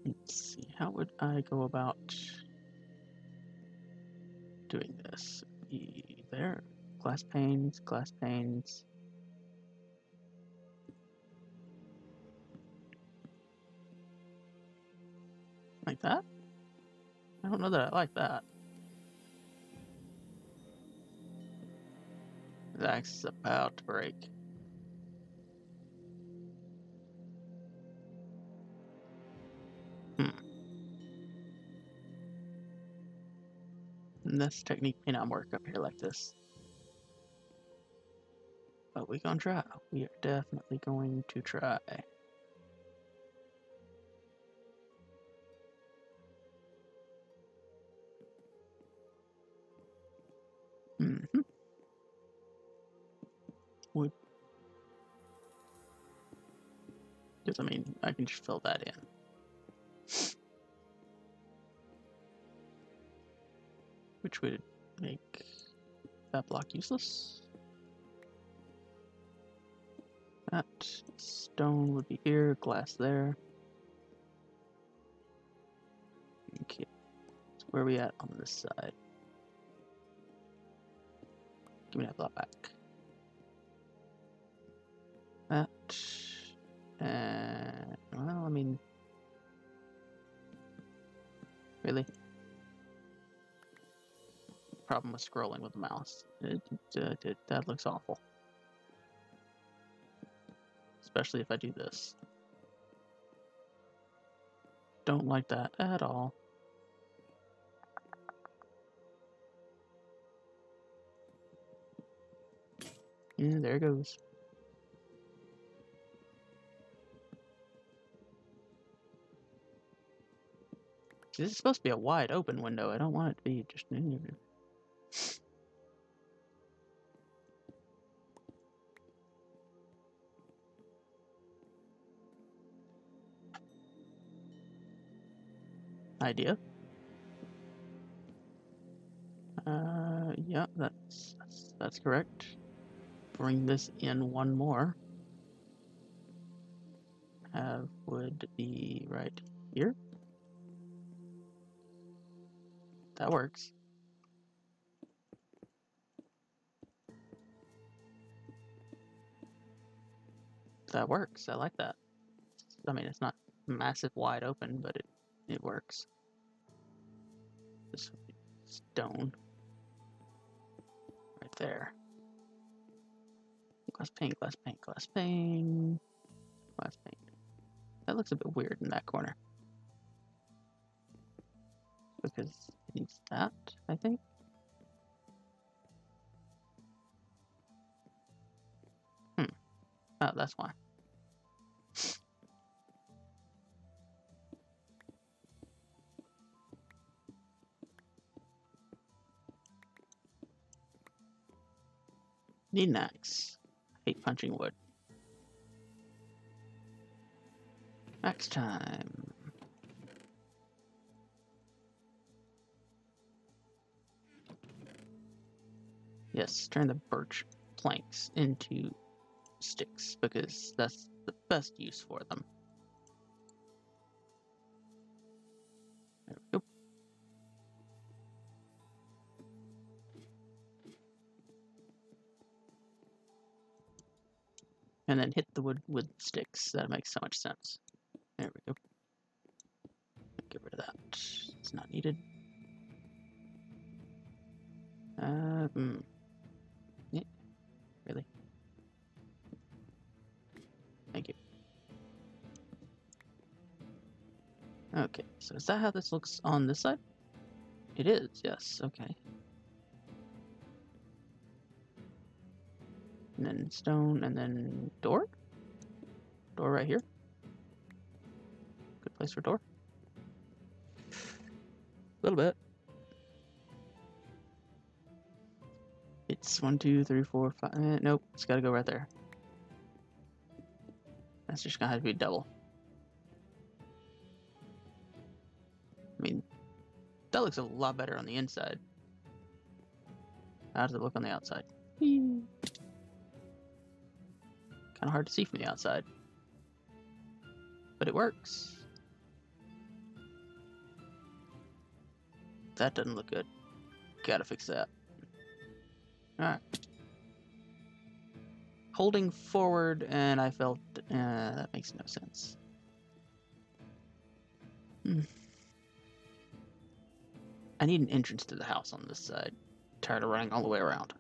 Let's see. How would I go about doing this? There. Glass panes. Glass panes. Like that? I don't know that I like that. That's about to break. And this technique may not work up here like this. But we're gonna try. We are definitely going to try. Mm-hmm. Wood. Because, I mean, I can just fill that in. Which would make that block useless. That stone would be here, glass there. Okay, so where are we at on this side? Give me that block back. That, and, well, I mean, really? Problem with scrolling with the mouse. That looks awful. Especially if I do this. Don't like that at all. Yeah, there it goes. This is supposed to be a wide open window. I don't want it to be just... Idea. Yeah, that's correct. Bring this in one more. Would be right here. That works. That works. I like that. I mean, it's not massive wide open, but it works. This stone right there. Glass pane, glass pane, glass pane, glass pane. That looks a bit weird in that corner. Because it needs that, I think. Oh, that's why. Need an axe. Hate punching wood. Axe time. Yes, turn the birch planks into sticks because that's the best use for them. There we go. And then hit the wood with sticks. That makes so much sense. There we go. Get rid of that. It's not needed. Yeah, really? Thank you. Okay, so is that how this looks on this side? It is, yes, okay. And then stone, and then door? Door right here. Good place for door. A little bit. It's 1, 2, 3, 4, 5. Nope, it's gotta go right there. That's just gonna have to be double. I mean, that looks a lot better on the inside. How does it look on the outside? Kind of hard to see from the outside. But it works. That doesn't look good. Gotta fix that. Alright. Holding forward, and I felt that makes no sense. I need an entrance to the house on this side. Tired of running all the way around.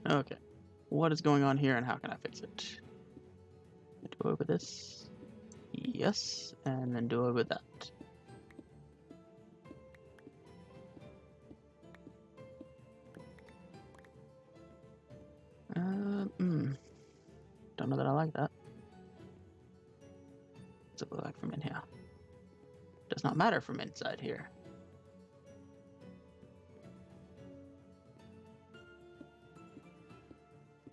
Okay. What is going on here and how can I fix it? Do over this. Yes, and then do over that. Don't know that I like that. What's it look like from in here? Does not matter from inside here.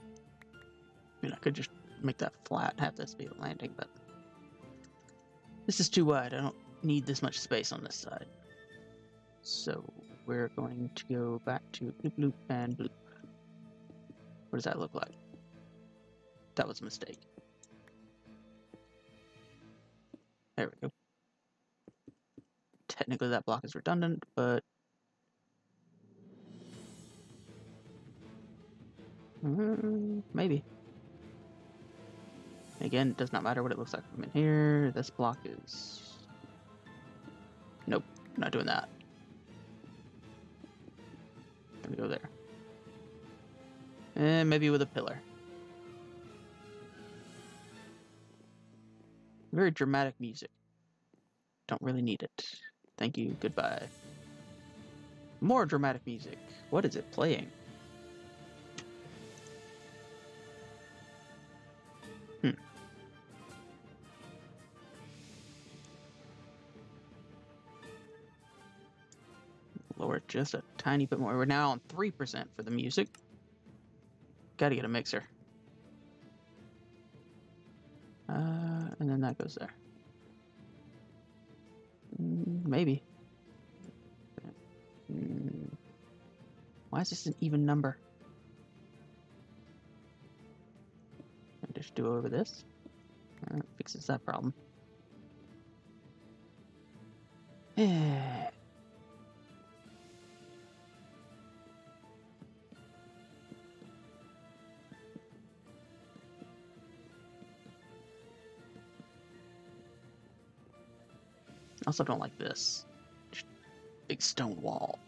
I mean, I could just make that flat and have this be a landing, but this is too wide. I don't need this much space on this side. So we're going to go back to bloop, bloop, and bloop. What does that look like? That was a mistake. There we go. Technically that block is redundant, but maybe. Again, it does not matter what it looks like from in here. This block is... Nope, not doing that. Gonna go there. And maybe with a pillar. Very dramatic music. Don't really need it. Thank you, goodbye. More dramatic music. What is it playing? Hmm. Lower it just a tiny bit more. We're now on 3% for the music. Gotta get a mixer. And then that goes there. Maybe. Why is this an even number? I just do over this. Fixes that problem. Also don't like this. Just big stone wall.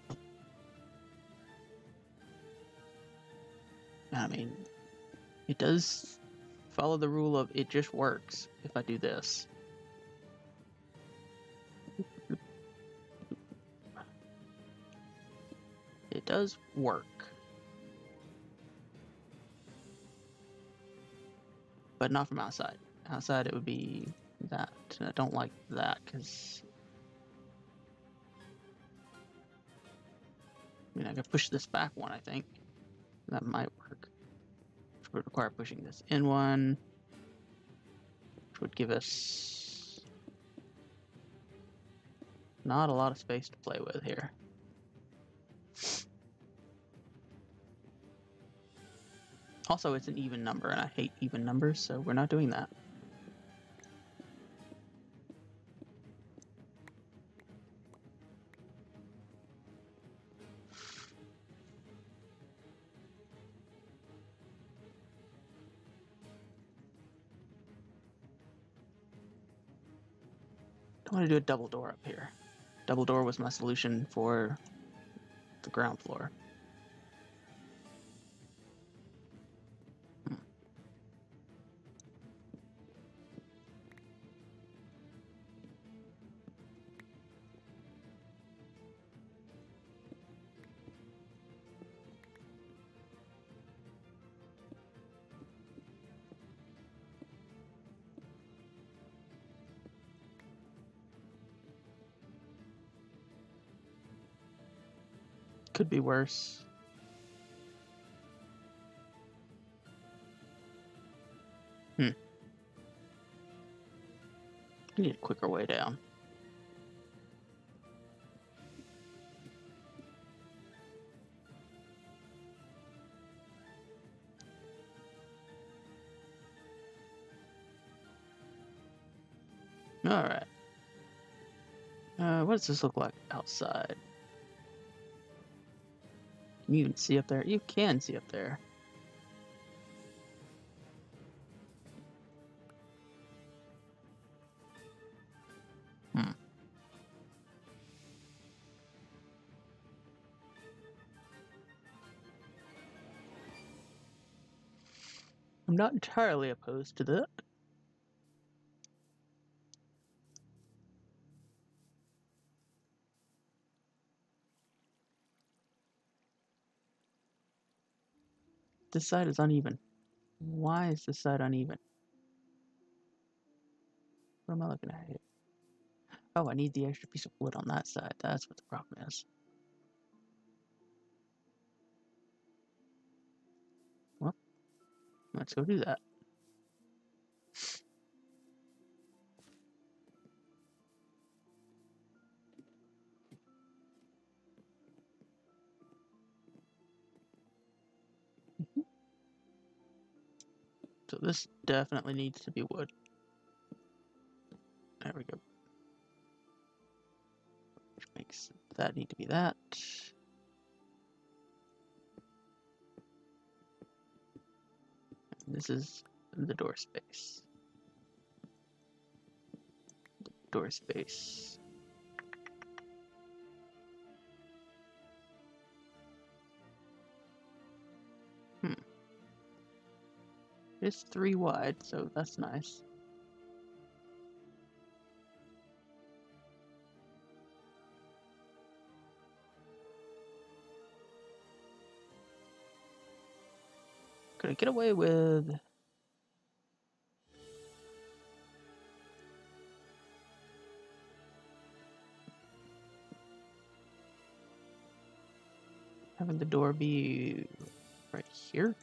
I mean, it does follow the rule of it just works if I do this. It does work. But not from outside. Outside it would be that. I don't like that because I mean I could push this back one, I think. That might work. Which would require pushing this in one. Which would give us not a lot of space to play with here. Also, it's an even number, and I hate even numbers, so we're not doing that. I want to do a double door up here. Double door was my solution for the ground floor. Could be worse. I need a quicker way down. Alright. What does this look like outside? Can you even see up there? You can see up there. I'm not entirely opposed to that. This side is uneven. Why is this side uneven? What am I looking at here? Oh, I need the extra piece of wood on that side. That's what the problem is. Well, let's go do that. So this definitely needs to be wood. There we go. Which makes that need to be that. And this is the door space. Door space. It's 3 wide, so that's nice. Could I get away with Having the door be right here?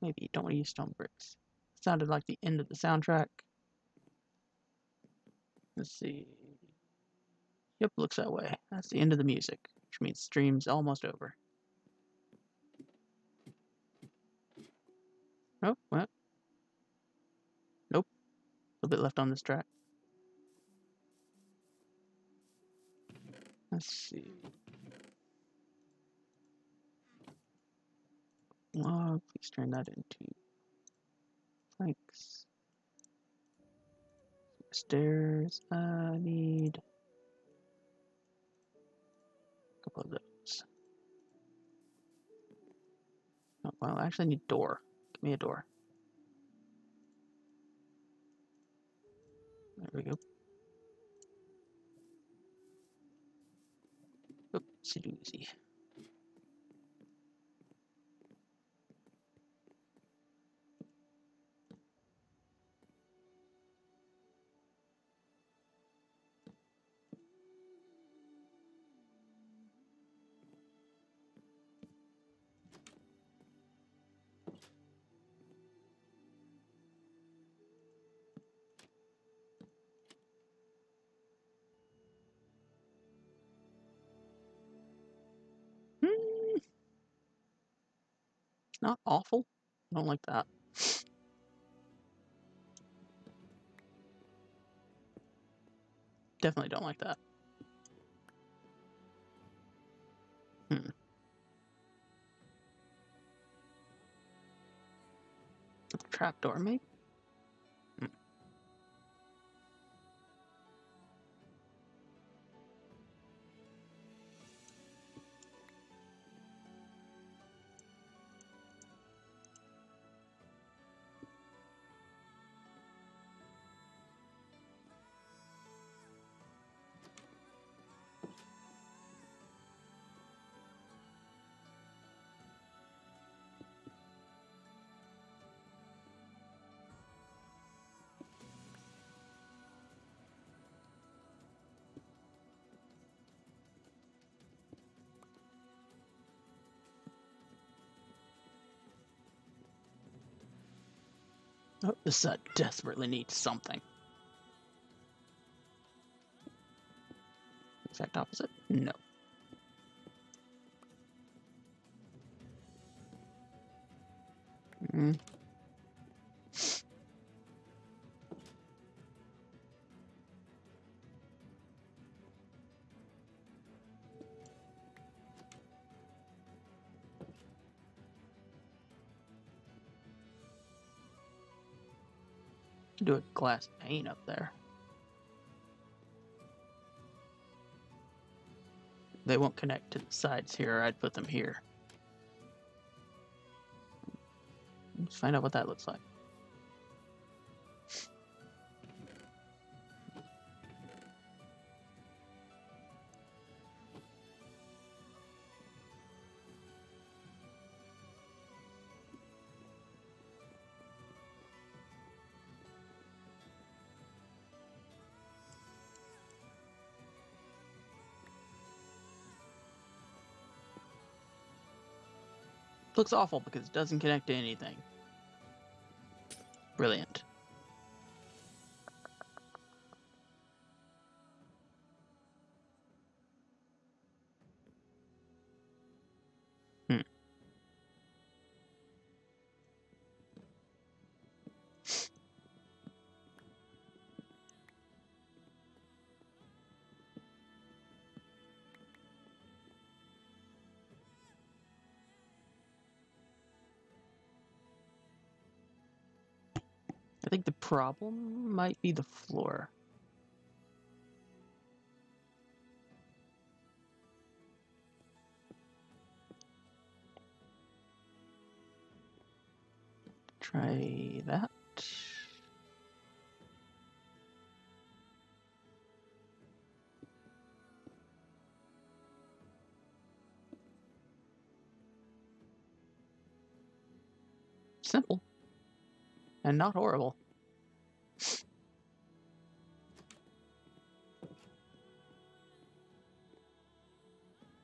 Maybe don't want to use stone bricks. Sounded like the end of the soundtrack. Let's see. Yep, looks that way. That's the end of the music, which means stream's almost over. Oh, well. Nope. A little bit left on this track. Let's see. Please turn that into planks. Stairs. I need a couple of those. Oh, well, I actually need a door. Give me a door. There we go. Oopsie doozy. Not awful. I don't like that. Definitely don't like that. Trapdoor, maybe? Oh, this set desperately needs something. Exact opposite? No. Do a glass pane up there. They won't connect to the sides here. I'd put them here. Let's find out what that looks like. Looks awful because it doesn't connect to anything. Brilliant. I think the problem might be the floor. Try that. Simple. And not horrible.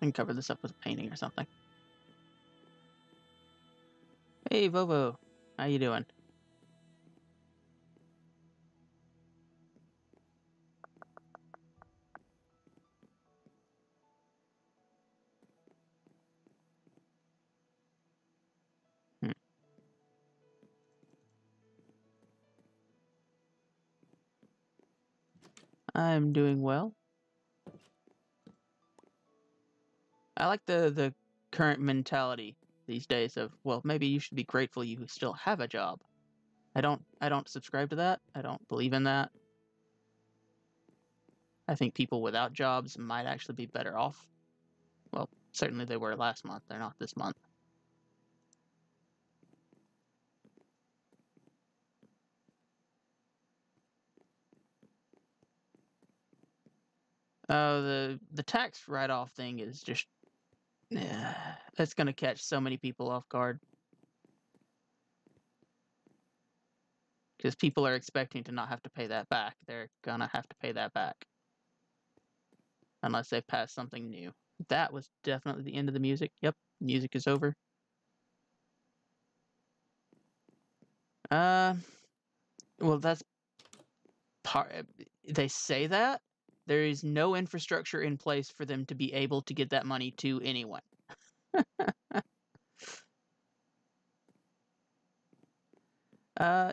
I can cover this up with a painting or something. Hey, Vovo. How you doing? I'm doing well. I like the current mentality these days of, well, maybe you should be grateful you still have a job. I don't subscribe to that. I don't believe in that. I think people without jobs might actually be better off. Well, certainly they were last month. They're not this month. Oh, the tax write-off thing is just, that's gonna catch so many people off guard because people are expecting to not have to pay that back. They're gonna have to pay that back unless they pass something new. That was definitely the end of the music. Yep, music is over. Uh, well, that's part. They say that there is no infrastructure in place for them to be able to get that money to anyone.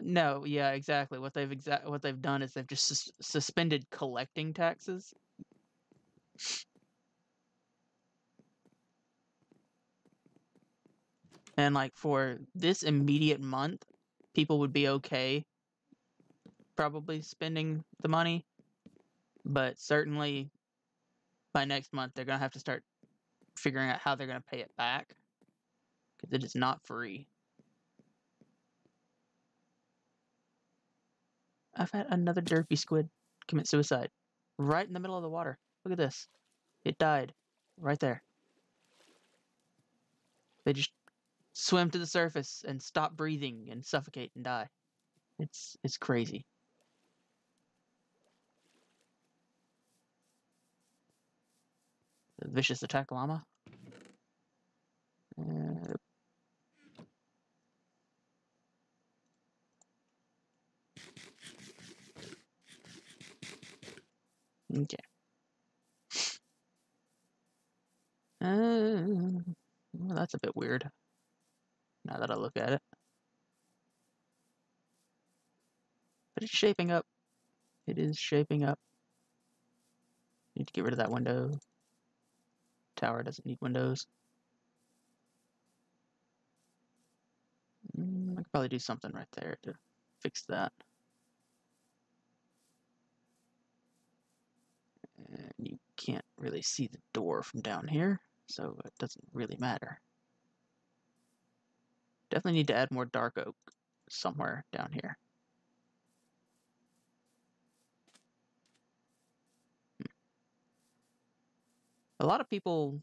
No, yeah, exactly. What they've done is they've just suspended collecting taxes. And like for this immediate month, people would be okay probably spending the money, but certainly by next month they're going to have to start figuring out how they're going to pay it back because it is not free. I've had another derpy squid commit suicide right in the middle of the water. Look at this. It died right there. They just swim to the surface and stop breathing and suffocate and die. It's crazy. The vicious attack llama. Okay. Well, that's a bit weird. Now that I look at it. But it's shaping up. It is shaping up. Need to get rid of that window. Tower doesn't need windows. I could probably do something right there to fix that. And you can't really see the door from down here, so it doesn't really matter. Definitely need to add more dark oak somewhere down here. A lot of people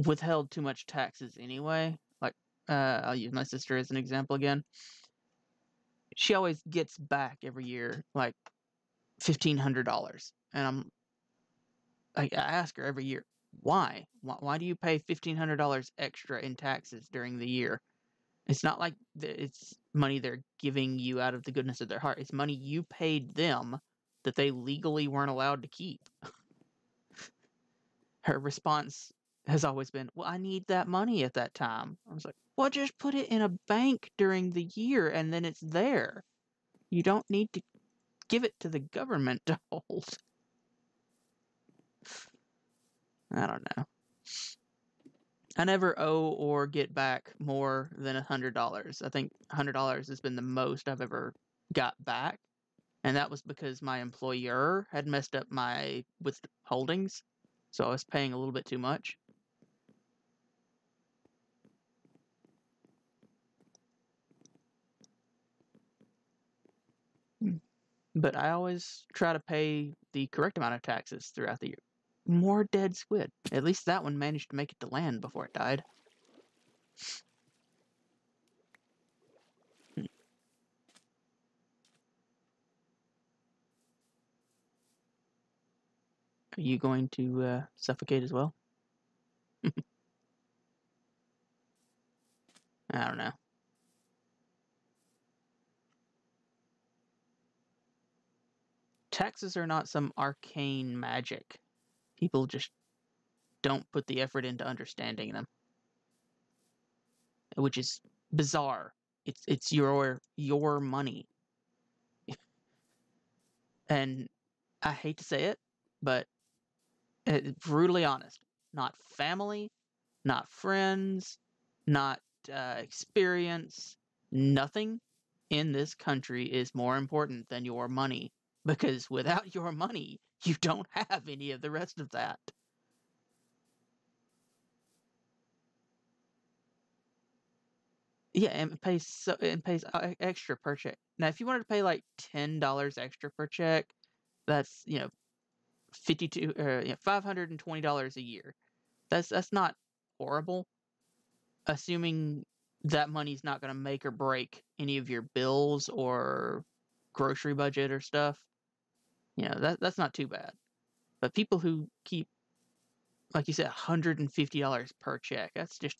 withheld too much taxes anyway. Like, I'll use my sister as an example again. She always gets back every year like $1,500, and I ask her every year, why? Why do you pay $1,500 extra in taxes during the year? It's not like it's money they're giving you out of the goodness of their heart. It's money you paid them that they legally weren't allowed to keep. Her response has always been, well, I need that money at that time. I was like, well, just put it in a bank during the year and then it's there. You don't need to give it to the government to hold. I don't know. I never owe or get back more than $100. I think $100 has been the most I've ever got back. And that was because my employer had messed up my withholdings. So I was paying a little bit too much. But I always try to pay the correct amount of taxes throughout the year. More dead squid. At least that one managed to make it to land before it died. Are you going to suffocate as well? I don't know. Taxes are not some arcane magic. People just don't put the effort into understanding them, which is bizarre. It's your money. And I hate to say it, but brutally honest, not family, not friends, not experience, nothing in this country is more important than your money, because without your money, you don't have any of the rest of that. Yeah, and it pays extra per check. Now, if you wanted to pay like $10 extra per check, that's $520 a year. That's not horrible, assuming that money's not going to make or break any of your bills or grocery budget or stuff. That's not too bad. But people who keep, like you said, $150 per check, that's just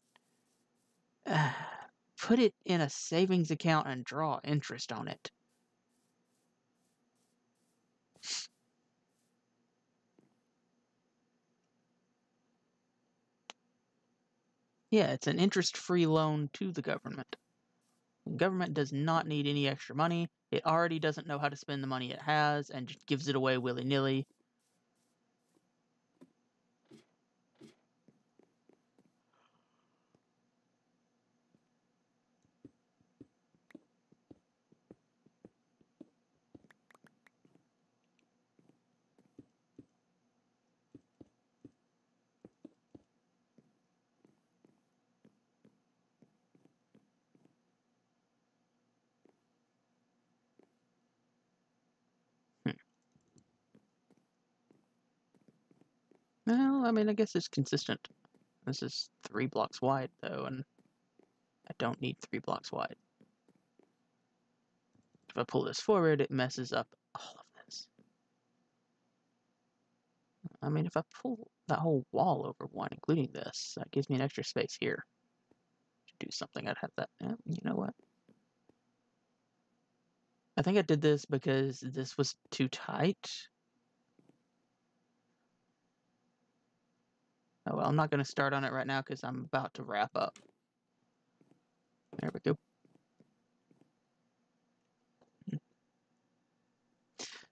put it in a savings account and draw interest on it. Yeah, it's an interest-free loan to the government. The government does not need any extra money. It already doesn't know how to spend the money it has and just gives it away willy-nilly. Well, I mean, I guess it's consistent. This is 3 blocks wide, though, and I don't need 3 blocks wide. If I pull this forward, it messes up all of this. I mean, if I pull that whole wall over one, including this, that gives me an extra space here. To do something, I'd have that. You know what? I think I did this because this was too tight. Oh, well, I'm not going to start on it right now because I'm about to wrap up. There we go.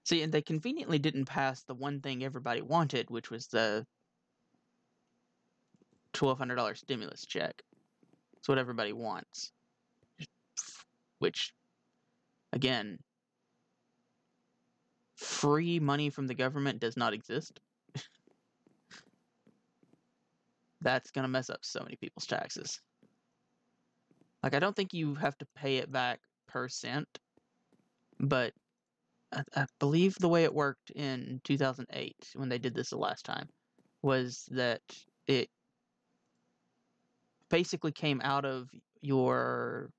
See, and they conveniently didn't pass the one thing everybody wanted, which was the $1,200 stimulus check. It's what everybody wants. Which, again, free money from the government does not exist. That's going to mess up so many people's taxes. Like, I don't think you have to pay it back per cent, but I believe the way it worked in 2008 when they did this the last time was that it basically came out of your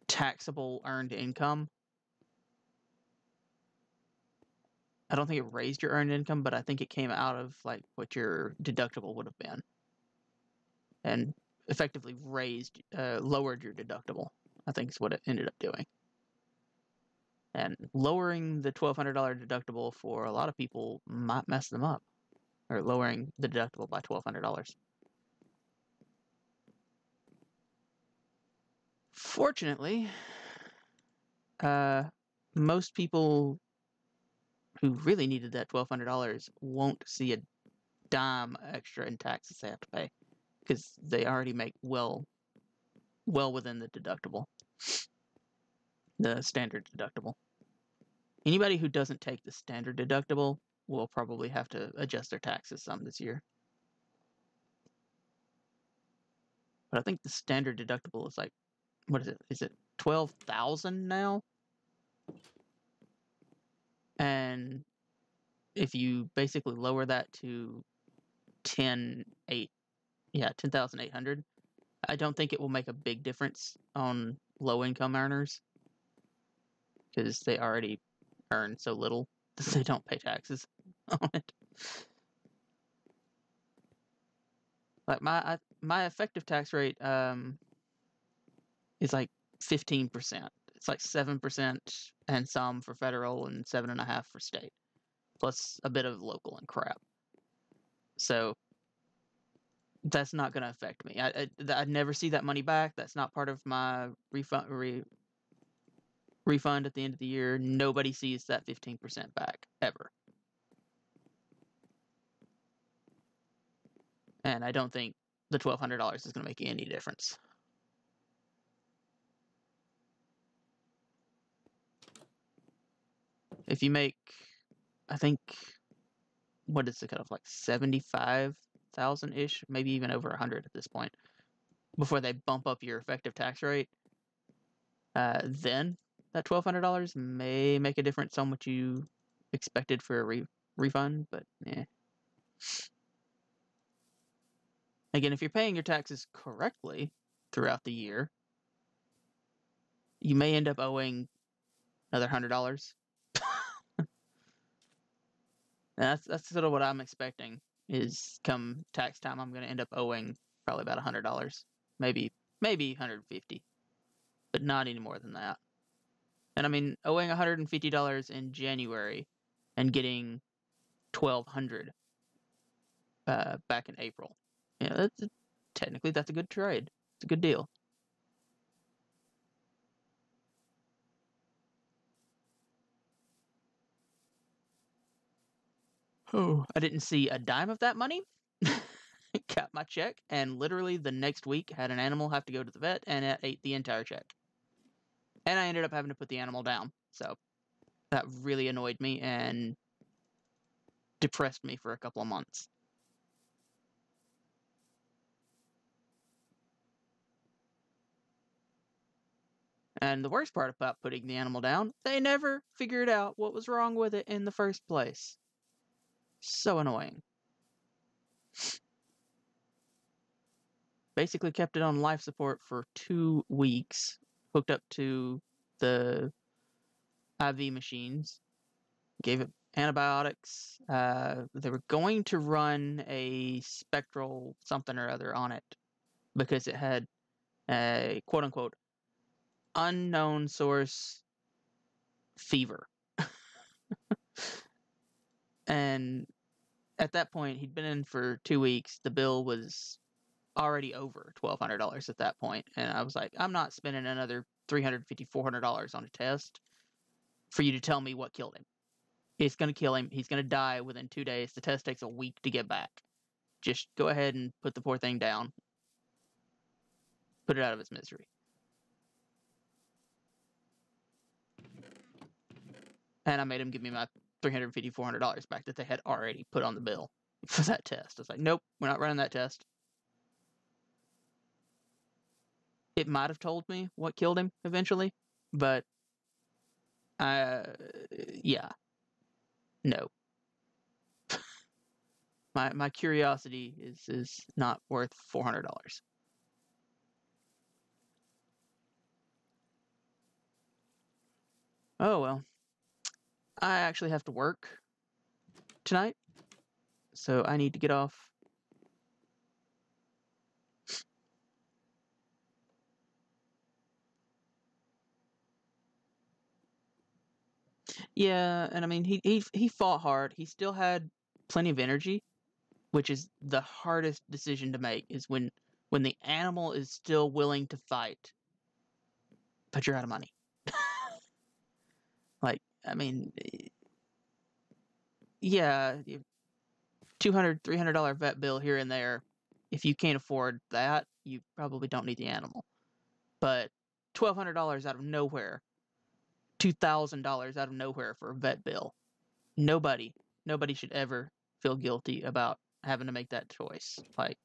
taxable earned income. I don't think it raised your earned income, but I think it came out of like what your deductible would have been, and effectively lowered your deductible. I think is what it ended up doing. And lowering the $1,200 deductible for a lot of people might mess them up, or lowering the deductible by $1,200. Fortunately, most people who really needed that $1,200 won't see a dime extra in taxes they have to pay because they already make well within the deductible, the standard deductible. Anybody who doesn't take the standard deductible will probably have to adjust their taxes some this year. But I think the standard deductible is like, what is it? Is it 12,000 now? And if you basically lower that to 10,800, I don't think it will make a big difference on low income earners because they already earn so little that they don't pay taxes on it. Like my effective tax rate is like 15%. It's like 7% and some for federal and 7.5% for state, plus a bit of local and crap. So that's not going to affect me. I'd never see that money back. That's not part of my refund at the end of the year. Nobody sees that 15% back ever. And I don't think the $1,200 is going to make any difference. If you make, I think, what is the cutoff, like 75,000-ish, maybe even over 100 at this point, before they bump up your effective tax rate, then that $1,200 may make a difference on what you expected for a refund, but yeah. Again, if you're paying your taxes correctly throughout the year, you may end up owing another $100. That's sort of what I'm expecting, is come tax time, I'm going to end up owing probably about $100, maybe 150, but not any more than that. And I mean, owing $150 in January and getting $1,200 back in April, technically that's a good trade. It's a good deal. Oh, I didn't see a dime of that money. Got my check, and literally the next week had an animal have to go to the vet, and it ate the entire check. And I ended up having to put the animal down. So that really annoyed me and depressed me for a couple of months. And the worst part about putting the animal down, they never figured out what was wrong with it in the first place. So annoying. Basically kept it on life support for 2 weeks, hooked up to the IV machines, gave it antibiotics. They were going to run a spectral something or other on it because it had a quote unquote unknown source fever. And at that point, he'd been in for 2 weeks. The bill was already over $1,200 at that point. And I was like, I'm not spending another $350, $400 on a test for you to tell me what killed him. It's going to kill him. He's going to die within 2 days. The test takes a week to get back. Just go ahead and put the poor thing down. Put it out of its misery. And I made him give me my $350, $400 back that they had already put on the bill for that test. I was like, nope, we're not running that test. It might have told me what killed him eventually, but yeah, no. My curiosity is not worth $400. Oh well. I actually have to work tonight, so I need to get off. Yeah, and I mean he fought hard. He still had plenty of energy, which is the hardest decision to make, is when the animal is still willing to fight, but you're out of money. Like, I mean, yeah, $200, $300 vet bill here and there. If you can't afford that, you probably don't need the animal. But $1,200 out of nowhere, $2,000 out of nowhere for a vet bill. Nobody should ever feel guilty about having to make that choice. Like,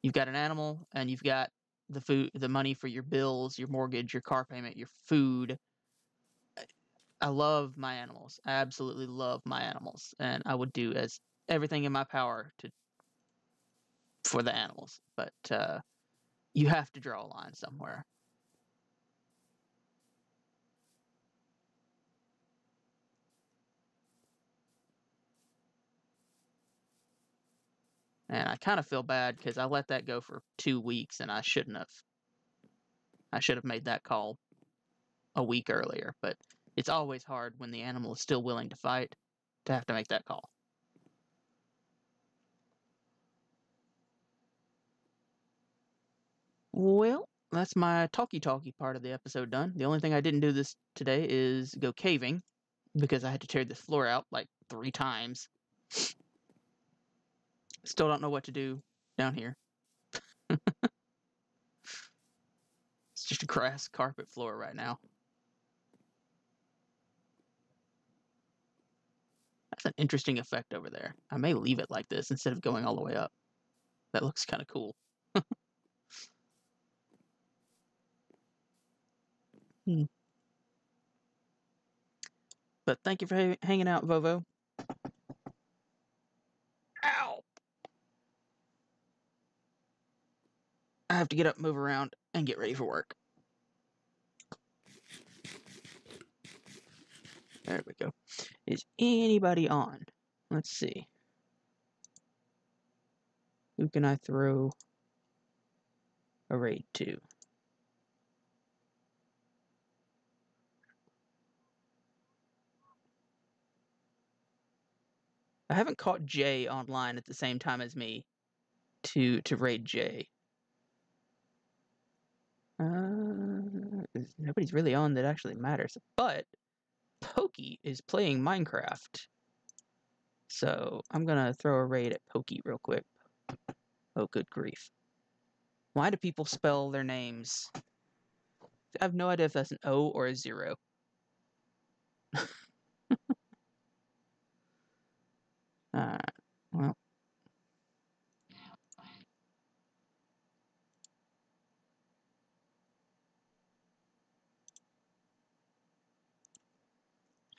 you've got an animal and you've got the food, the money for your bills, your mortgage, your car payment, your food. I love my animals. I absolutely love my animals, and I would do as everything in my power for the animals. But you have to draw a line somewhere. And I kind of feel bad because I let that go for 2 weeks and I shouldn't have. I should have made that call a week earlier, but it's always hard when the animal is still willing to fight to have to make that call. Well, that's my talky part of the episode done. The only thing I didn't do this today is go caving because I had to tear this floor out like 3 times. Still don't know what to do down here. It's just a grass carpet floor right now. That's an interesting effect over there. I may leave it like this instead of going all the way up. That looks kind of cool. But thank you for hanging out, Vovo. Ow! I have to get up, move around, and get ready for work. There we go. Is anybody on? Let's see. Who can I throw a raid to? I haven't caught Jay online at the same time as me to raid Jay. Nobody's really on that actually matters. But Pokey is playing Minecraft. So I'm gonna throw a raid at Pokey real quick. Oh, good grief. Why do people spell their names? I have no idea if that's an O or a 0. Well.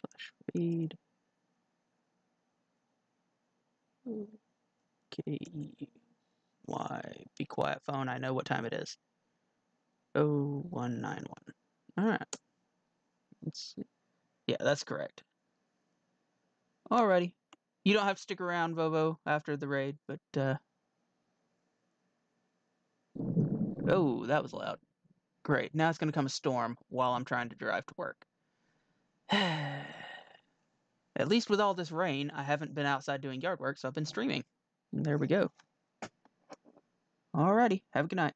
Slash raid. K-E-Y. Be quiet, phone. I know what time it is. 0191. Alright. Let's see. Yeah, that's correct. Alrighty. You don't have to stick around, Vovo, after the raid, but, oh, that was loud. Great. Now it's going to come a storm while I'm trying to drive to work. At least with all this rain, I haven't been outside doing yard work, so I've been streaming. And there we go. Alrighty. Have a good night.